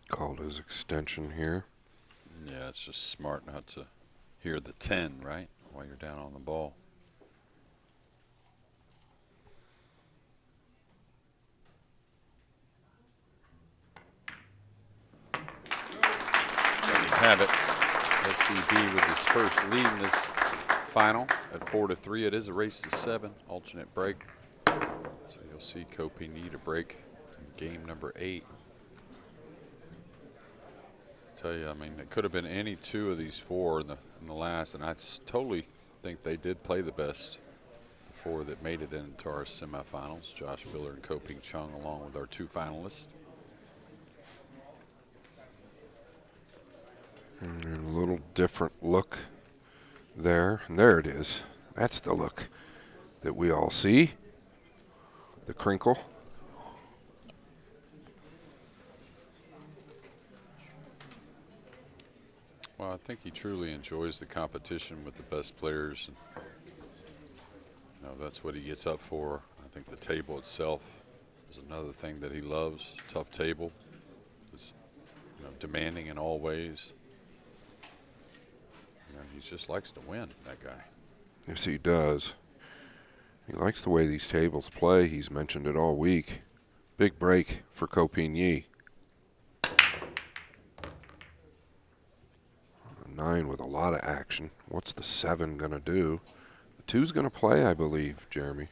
Called his extension here. Yeah, it's just smart not to hear the 10, right, while you're down on the ball. There you have it. SVB with his first lead in this final at 4-3. It is a race to 7, alternate break. So you'll see Kopi need a break in game number 8. Tell you, I mean, it could have been any 2 of these 4 in the last, and I totally think they did play the best. The 4 that made it into our semifinals, Josh Filler and Ko Ping Chung, along with our 2 finalists. And a little different look there. And there it is. That's the look that we all see. The crinkle. Well, I think he truly enjoys the competition with the best players. And, you know, that's what he gets up for. I think the table itself is another thing that he loves. Tough table. It's, you know, demanding in all ways. You know, he just likes to win, that guy. Yes, he does. He likes the way these tables play. He's mentioned it all week. Big break for Ko Ping Yi. 9 with a lot of action. What's the 7 going to do? The 2's going to play, I believe, Jeremy.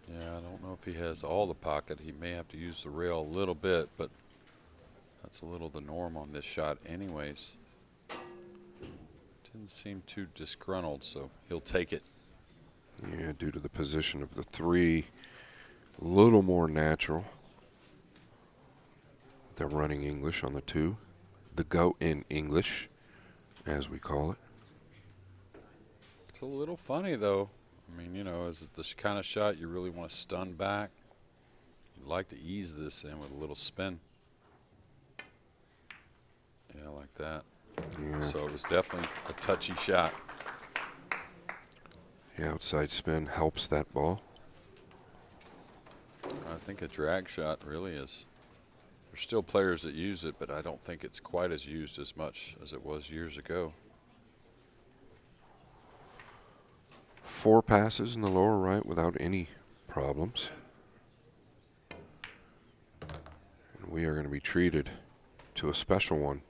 Yeah, I don't know if he has all the pocket. He may have to use the rail a little bit, but that's a little the norm on this shot anyways. Didn't seem too disgruntled, so he'll take it. Yeah, due to the position of the 3, a little more natural. They're running English on the 2. The go in English, as we call it. It's a little funny, though. I mean, you know, is it this kind of shot you really want to stun back? You'd like to ease this in with a little spin. Yeah, like that. Yeah. So it was definitely a touchy shot. The outside spin helps that ball. I think a drag shot really is. There's still players that use it, but I don't think it's quite as used as much as it was years ago. 4 passes in the lower right without any problems. And we are going to be treated to a special one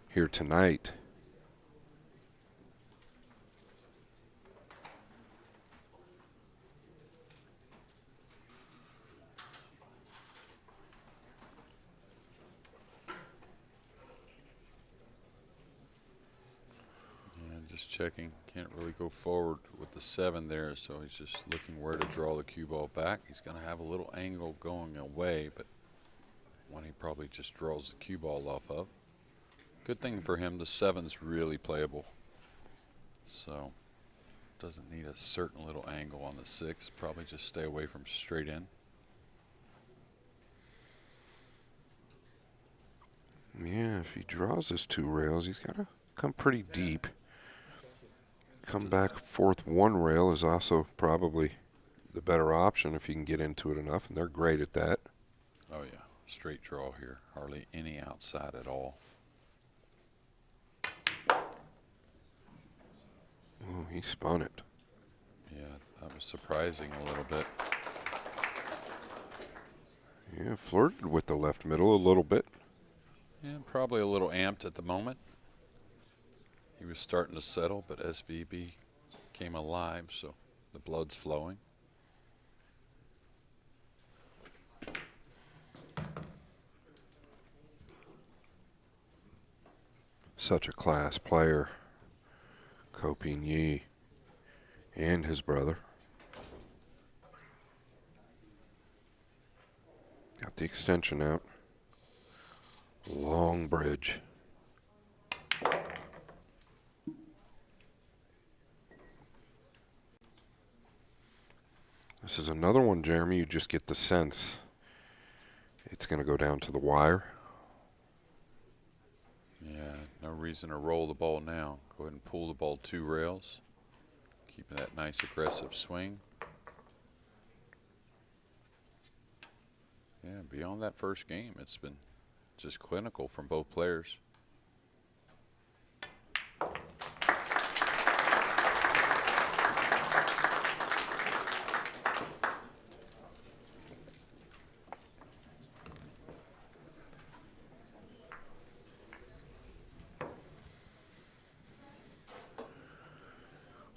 here tonight. And just checking, can't really go forward with the 7 there, so he's just looking where to draw the cue ball back. He's going to have a little angle going away, but one he probably just draws the cue ball off of. Good thing for him, the 7's really playable. So doesn't need a certain little angle on the 6. Probably just stay away from straight in. Yeah, if he draws his 2 rails, he's got to come pretty deep. Come back 4th 1 rail is also probably the better option if you can get into it enough, and they're great at that. Oh yeah, straight draw here. Hardly any outside at all. Oh, he spun it. Yeah, that was surprising a little bit. Yeah, flirted with the left middle a little bit. Yeah, probably a little amped at the moment. He was starting to settle, but SVB came alive, so the blood's flowing. Such a class player, Copigny and his brother. Got the extension out. Long bridge. This is another one, Jeremy, you just get the sense it's going to go down to the wire. Yeah, no reason to roll the ball now. Go ahead and pull the ball 2 rails. Keeping that nice aggressive swing. Yeah, beyond that first game, it's been just clinical from both players.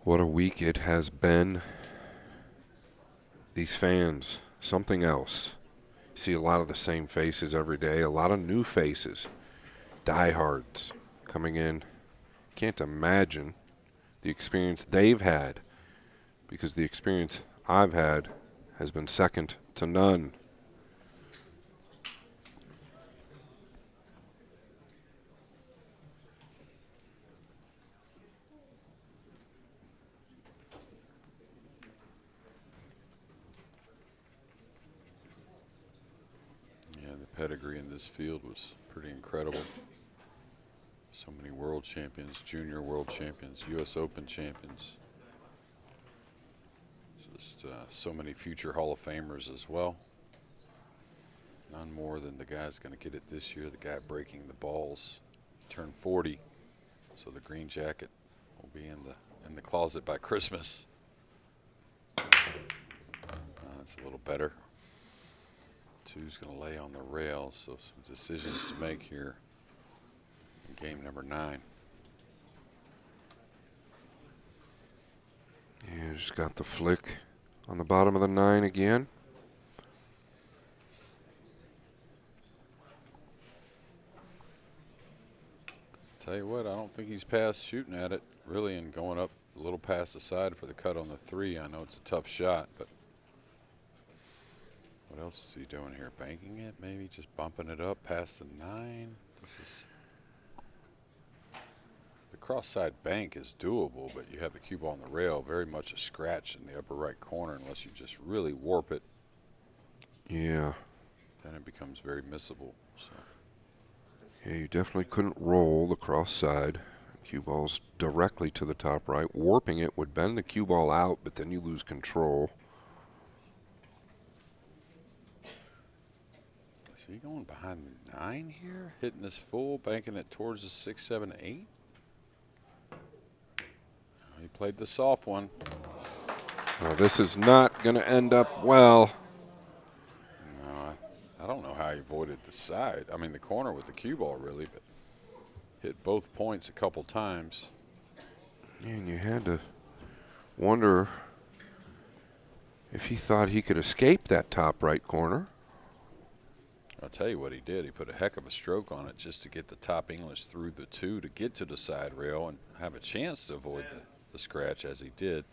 What a week it has been. These fans, something else. See a lot of the same faces every day, a lot of new faces, diehards coming in. Can't imagine the experience they've had, because the experience I've had has been second to none. Yeah, the pedigree in this field was pretty incredible. So many world champions, junior world champions, U.S. Open champions. Just so many future Hall of Famers as well. None more than the guy's going to get it this year, the guy breaking the balls. Turned 40, so the green jacket will be in the closet by Christmas. That's a little better. 2's going to lay on the rail, so some decisions to make here in game number 9. Yeah, just got the flick on the bottom of the 9 again. Tell you what, I don't think he's past shooting at it, really, and going up a little past the side for the cut on the 3. I know it's a tough shot, but what else is he doing here? Banking it, maybe just bumping it up past the 9. This is the cross-side bank is doable, but you have the cue ball on the rail, very much a scratch in the upper right corner unless you just really warp it. Yeah. Then it becomes very missable. So Yeah, you definitely couldn't roll the cross side. Cue ball's directly to the top right. Warping it would bend the cue ball out, but then you lose control. Is he going behind the 9 here? Hitting this full, banking it towards the 6, 7, 8? He played the soft one. Well, this is not going to end up well. No, I don't know how he avoided the side. I mean, the corner with the cue ball, really, but hit both points a couple times. And you had to wonder if he thought he could escape that top right corner. I'll tell you what he did. He put a heck of a stroke on it just to get the top English through the 2 to get to the side rail and have a chance to avoid the scratch as he did.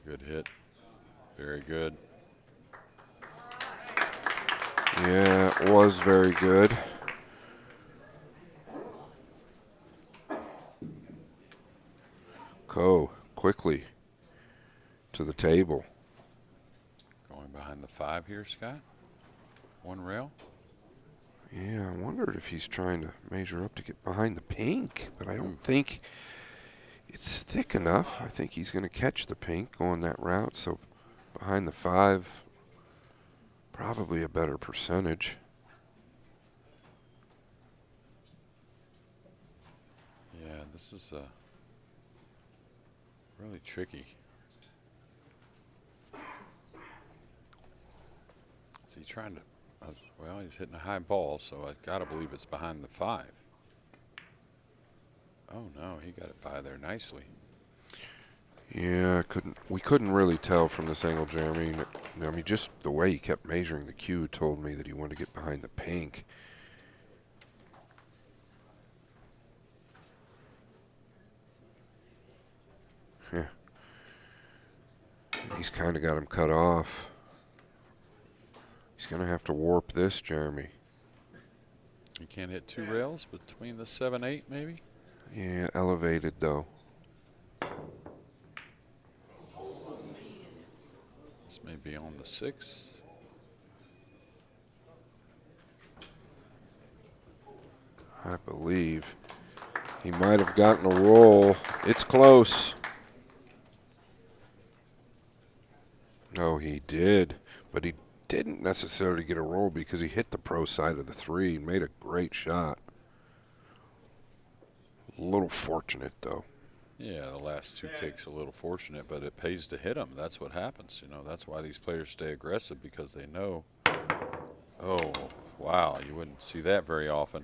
Good hit. Very good. Yeah, it was very good. Ko quickly to the table. Going behind the 5 here, Scott. 1 rail. Yeah, I wondered if he's trying to measure up to get behind the pink, but I don't think it's thick enough. I think he's going to catch the pink going that route, so behind the 5, probably a better percentage. Yeah, this is really tricky. Is he trying to, well, he's hitting a high ball, so I got to believe it's behind the 5. Oh, no, he got it by there nicely. Yeah, we couldn't really tell from this angle, Jeremy. I mean, just the way he kept measuring the cue told me that he wanted to get behind the pink. Yeah. He's kind of got him cut off. He's going to have to warp this, Jeremy. You can't hit 2 rails between the 7, 8, maybe? Yeah, elevated, though. This may be on the 6. I believe he might have gotten a roll. It's close. No, he did, but he didn't necessarily get a roll because he hit the pro side of the 3 and made a great shot. A little fortunate, though. Yeah, the last 2 kicks a little fortunate, but it pays to hit them. That's what happens. You know, that's why these players stay aggressive, because they know. Oh, wow, you wouldn't see that very often.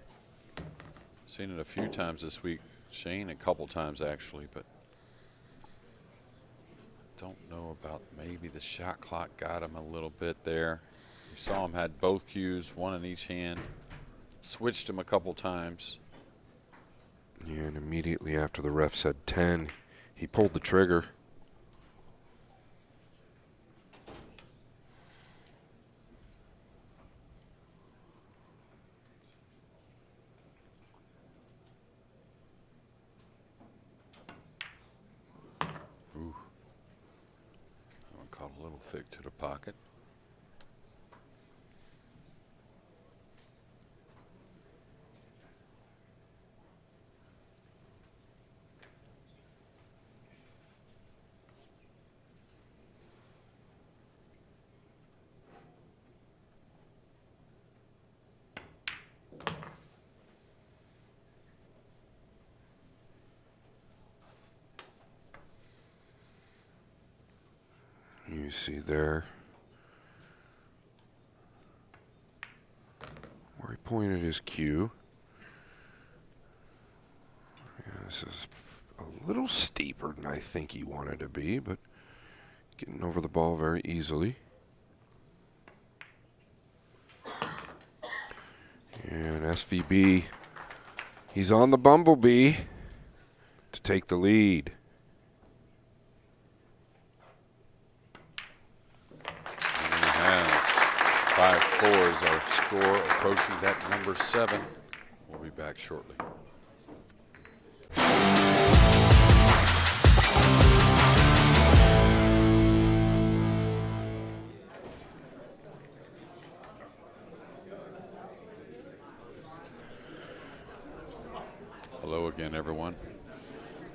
Seen it a few times this week. Shane, a couple times actually, but don't know about, maybe the shot clock got him a little bit there. You saw him had both cues, 1 in each hand. Switched him a couple times. Yeah, and immediately after the ref said 10, he pulled the trigger. Ooh. That one caught a little thick to the pocket. You see there where he pointed his cue. Yeah, this is a little steeper than I think he wanted to be, but getting over the ball very easily. And SVB, he's on the Bumblebee to take the lead. And he has 5-4 is our score, approaching that number 7. We'll be back shortly. Hello again, everyone.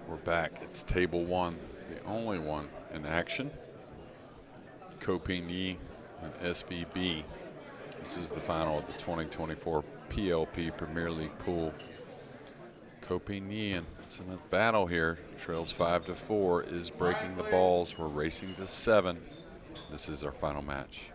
We're back. It's table one, the only one in action. Copigny and SVB. This is the final of the 2024 PLP Premier League pool. Copigny, and it's in a battle here. Trails 5-4, is breaking the balls. We're racing to 7. This is our final match.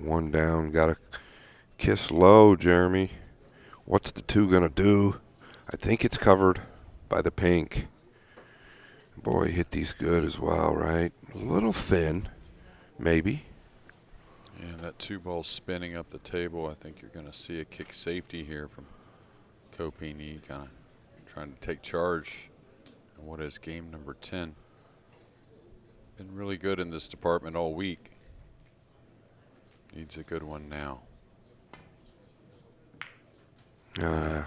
One down, got to kiss low, Jeremy. What's the 2 going to do? I think it's covered by the pink. Boy, hit these good as well, right? A little thin, maybe. Yeah, that 2 ball spinning up the table. I think you're going to see a kick safety here from Copigny, kind of trying to take charge in what is game number 10. Been really good in this department all week. Needs a good one now. Yeah.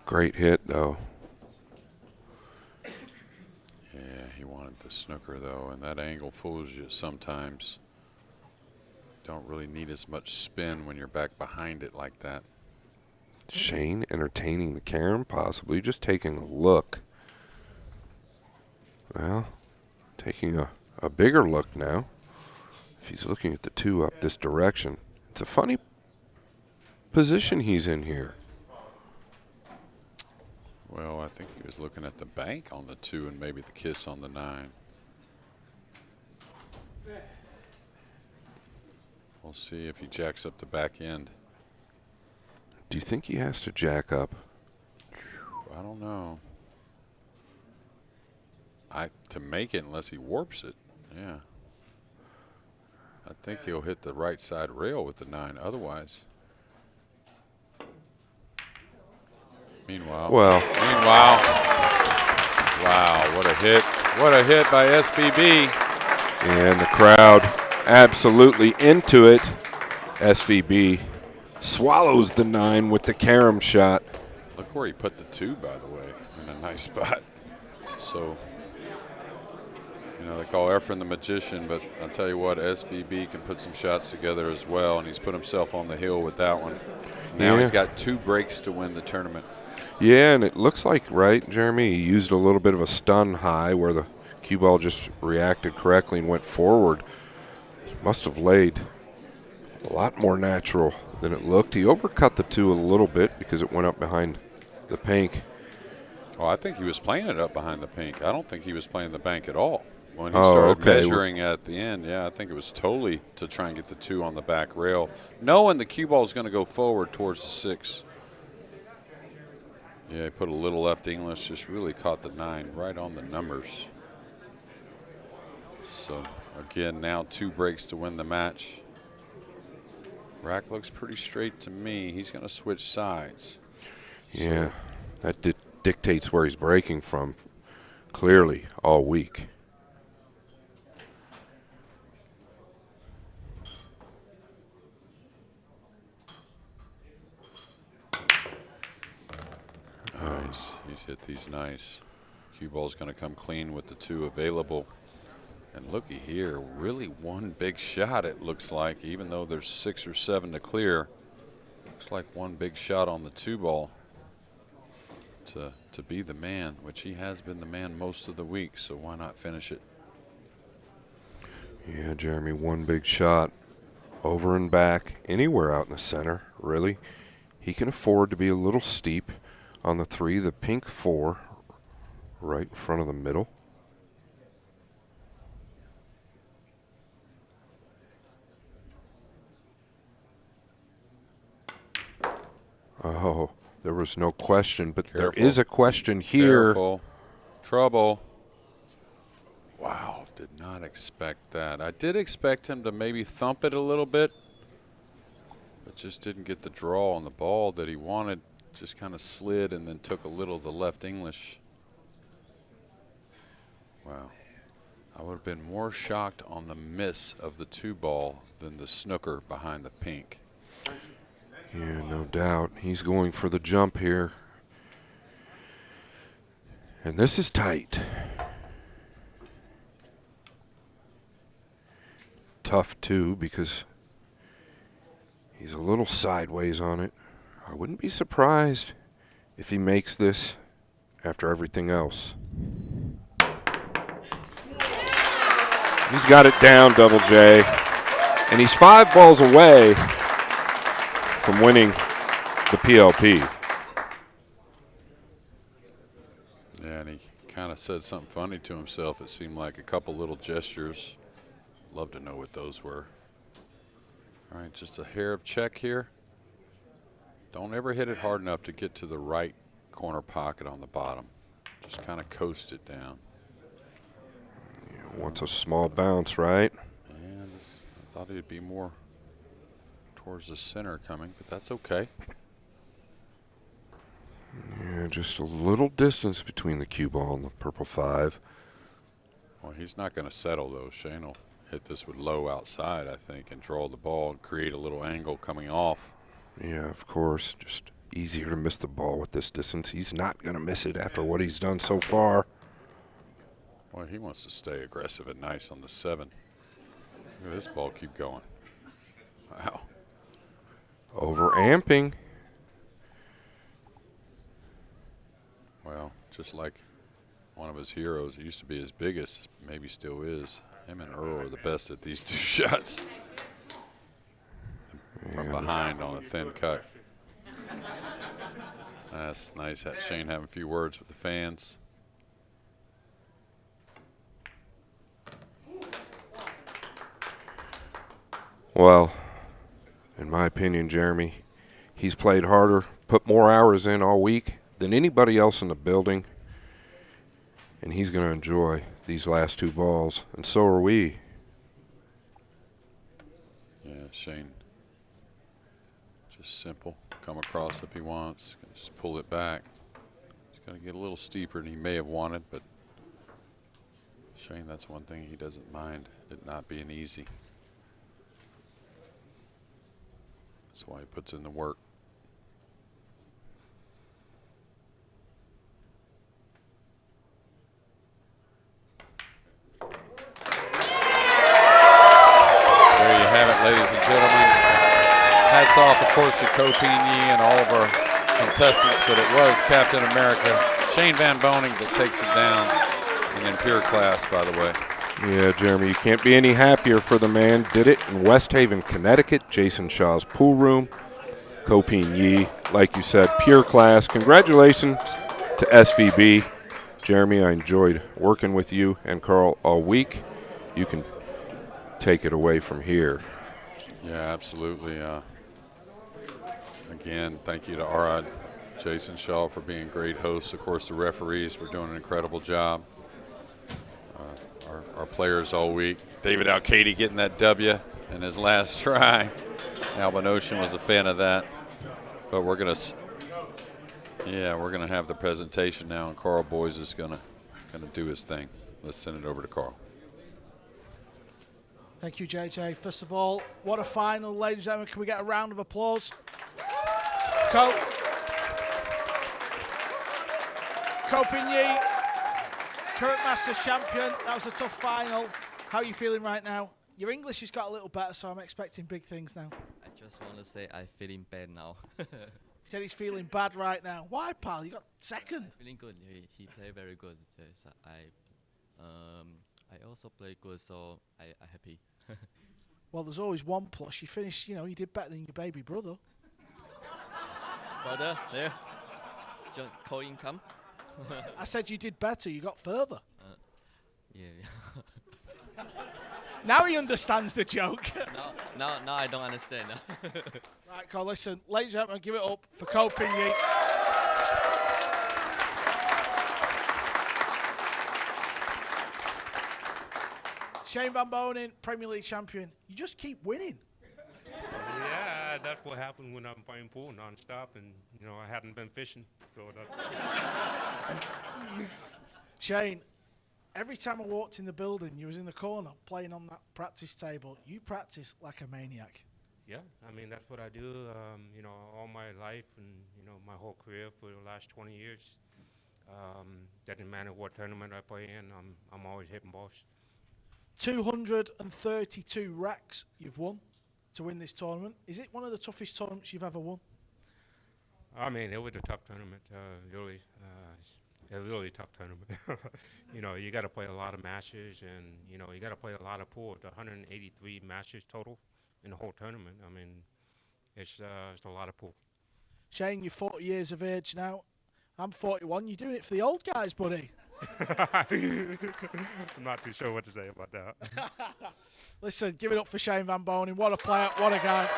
Great hit, though. Yeah, he wanted the snooker, though, and that angle fools you sometimes. Don't really need as much spin when you're back behind it like that. Shane entertaining the carom, possibly just taking a look. Well, taking a bigger look now. If he's looking at the 2 up this direction. It's a funny position he's in here. Well, I think he was looking at the bank on the 2 and maybe the kiss on the 9. We'll see if he jacks up the back end. Do you think he has to jack up? I don't know. To make it unless he warps it. Yeah. I think he'll hit the right side rail with the 9 otherwise. Meanwhile. Wow, what a hit. What a hit by SVB. And the crowd absolutely into it. SVB swallows the 9 with the carom shot. Look where he put the 2, by the way, in a nice spot. So, you know, they call Efren the magician, but I'll tell you what, SVB can put some shots together as well, and he's put himself on the hill with that one. Now he's got 2 breaks to win the tournament. Yeah, and it looks like, right, Jeremy, he used a little bit of a stun high where the cue ball just reacted correctly and went forward. Must have laid a lot more natural than it looked. He overcut the 2 a little bit because it went up behind the pink. Oh, I think he was playing it up behind the pink. I don't think he was playing the bank at all. When he started measuring at the end, yeah, I think it was totally to try and get the 2 on the back rail, knowing the cue ball is going to go forward towards the 6. Yeah, he put a little left English, just really caught the 9 right on the numbers. So, again, now 2 breaks to win the match. Rack looks pretty straight to me. He's going to switch sides. Yeah, that dictates where he's breaking from clearly all week. Nice. He's hit these nice. Cue ball's going to come clean with the 2 available. And looky here, really one big shot it looks like, even though there's 6 or 7 to clear. Looks like one big shot on the 2 ball to be the man, which he has been the man most of the week, so why not finish it? Yeah, Jeremy, one big shot over and back, anywhere out in the center, really. He can afford to be a little steep on the 3, the pink 4, right in front of the middle. Oh, there was no question, but Careful. there is a question here. Careful. Trouble. Wow, did not expect that. I did expect him to maybe thump it a little bit, but just didn't get the draw on the ball that he wanted. Just kind of slid and then took a little of the left English. Wow. I would have been more shocked on the miss of the 2-ball than the snooker behind the pink. Yeah, no doubt. He's going for the jump here. And this is tight. Tough, too, because he's a little sideways on it. I wouldn't be surprised if he makes this after everything else. He's got it down, Double J. And he's 5 balls away from winning the PLP. Yeah, and he kind of said something funny to himself. It seemed like a couple little gestures. Love to know what those were. All right, just a hair of check here. Don't ever hit it hard enough to get to the right corner pocket on the bottom. Just kind of coast it down. Wants a small bounce, right? And I thought it'd be more towards the center coming, but that's okay. Yeah, just a little distance between the cue ball and the purple 5. Well, he's not going to settle, though. Shane will hit this with low outside, I think, and draw the ball and create a little angle coming off. Yeah, of course. Just easier to miss the ball with this distance. He's not going to miss it after what he's done so far. Well, he wants to stay aggressive and nice on the 7. Look at this ball keep going. Wow. Over-amping. Well, just like one of his heroes, he used to be his biggest, maybe still is. Him and Earl are the best at these 2 shots. From behind on a thin cut. That's nice. Shane having a few words with the fans. Well, in my opinion, Jeremy, he's played harder, put more hours in all week than anybody else in the building, and he's going to enjoy these last 2 balls, and so are we. Yeah, Shane, just simple. Come across if he wants. Just pull it back. He's going to get a little steeper than he may have wanted, but Shane, that's one thing he doesn't mind, it not being easy. That's why he puts in the work. There you have it, ladies and gentlemen. Hats off, of course, to Kopien and all of our contestants, but it was Captain America, Shane Van Boening, that takes it down, and then pure class, by the way. Yeah, Jeremy, you can't be any happier for the man. Did it in West Haven, Connecticut, Jason Shaw's pool room. Kopien Yi, like you said, pure class. Congratulations to SVB. Jeremy, I enjoyed working with you and Carl all week. You can take it away from here. Yeah, absolutely. Again, thank you to Arad, Jason Shaw for being great hosts. Of course, the referees for doing an incredible job. Our players all week. David Alcady getting that W in his last try. Alban Ocean was a fan of that. But we're gonna have the presentation now, and Carl Boys is gonna do his thing. Let's send it over to Carl. Thank you, JJ. First of all, what a final, ladies and gentlemen. Can we get a round of applause? Kopien Yi, current Masters champion. That was a tough final. How are you feeling right now? Your English has got a little better, so I'm expecting big things now. I just want to say I'm feeling bad now. He said he's feeling bad right now. Why, pal? You got second. I'm feeling good. He played very good. So I also play good, so I happy. Well, there's always one plus. You finished, you did better than your baby brother. Brother, there. Just call income. I said you did better. You got further. Yeah. Now he understands the joke. Now I don't understand. Right, Carl, listen. Ladies and gentlemen, give it up for Kopien Yi. Shane Van Boening, Premier League champion. You just keep winning. Yeah, that's what happened when I'm playing pool nonstop, and I hadn't been fishing, so that. Shane, Every time I walked in the building, you was in the corner playing on that practice table. You practice like a maniac. Yeah, I mean, that's what I do, all my life and, my whole career for the last 20 years. Doesn't matter what tournament I play in, I'm always hitting balls. 232 racks you've won to win this tournament. Is it one of the toughest tournaments you've ever won? I mean, it was a tough tournament, really. A really tough tournament. You got to play a lot of matches, and you got to play a lot of pool. The 183 matches total in the whole tournament. I mean, it's a lot of pool. Shane, you're 40 years of age now. I'm 41. You're doing it for the old guys, buddy. I'm not too sure what to say about that. Listen, give it up for Shane Van Boening. What a player, what a guy.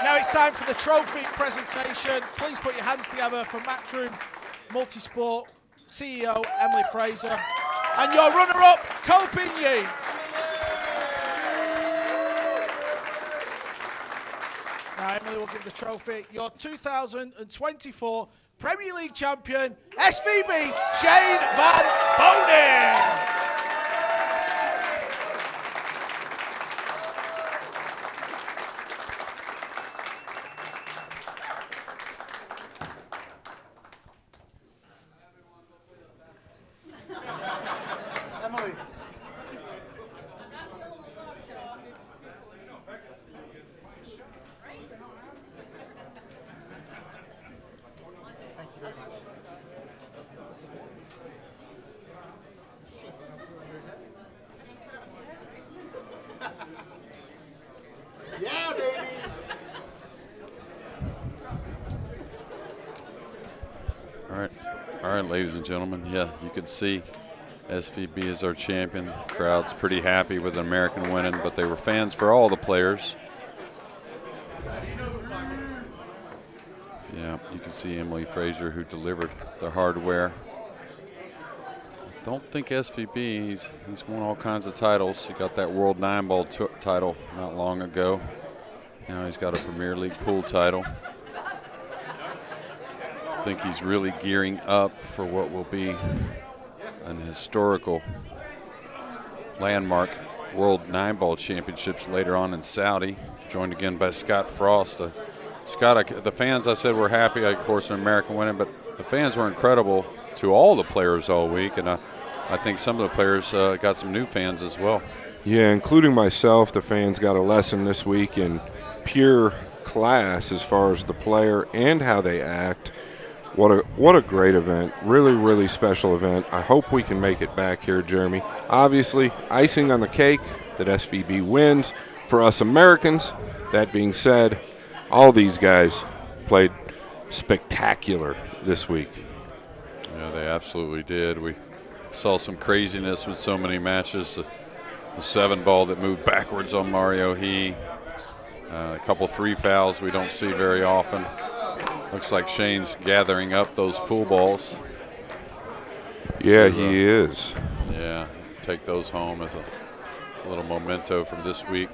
Now it's time for the trophy presentation. Please put your hands together for Matchroom Multisport CEO Emily Fraser and your runner-up, Coping Yee. Now Emily will give the trophy. Your 2024 Premier League champion, SVB, Shane Van Boening. Emily. Thank you very much. Yeah, baby. All right, ladies and gentlemen. Yeah, you can see SVB is our champion. Crowd's pretty happy with an American winning, but they were fans for all the players. Yeah, you can see Emily Fraser, who delivered the hardware. I don't think SVB, he's won all kinds of titles. He got that World Nineball title not long ago. Now he's got a Premier League pool title. I think he's really gearing up for what will be an historical landmark World Nineball Championships later on in Saudi, joined again by Scott Frost. Scott, the fans, I said, were happy, of course, an American winning, but the fans were incredible to all the players all week, and I think some of the players got some new fans as well. Yeah, including myself, the fans got a lesson this week in pure class as far as the player and how they act. What a great event. Really, really special event. I hope we can make it back here, Jeremy. Obviously, icing on the cake that SVB wins. For us Americans, that being said, all these guys played spectacular this week. Yeah, they absolutely did. We saw some craziness with so many matches. The 7-ball that moved backwards on Mario He. A couple 3 fouls we don't see very often. Looks like Shane's gathering up those pool balls. Yeah, he is. Yeah, take those home as a little memento from this week.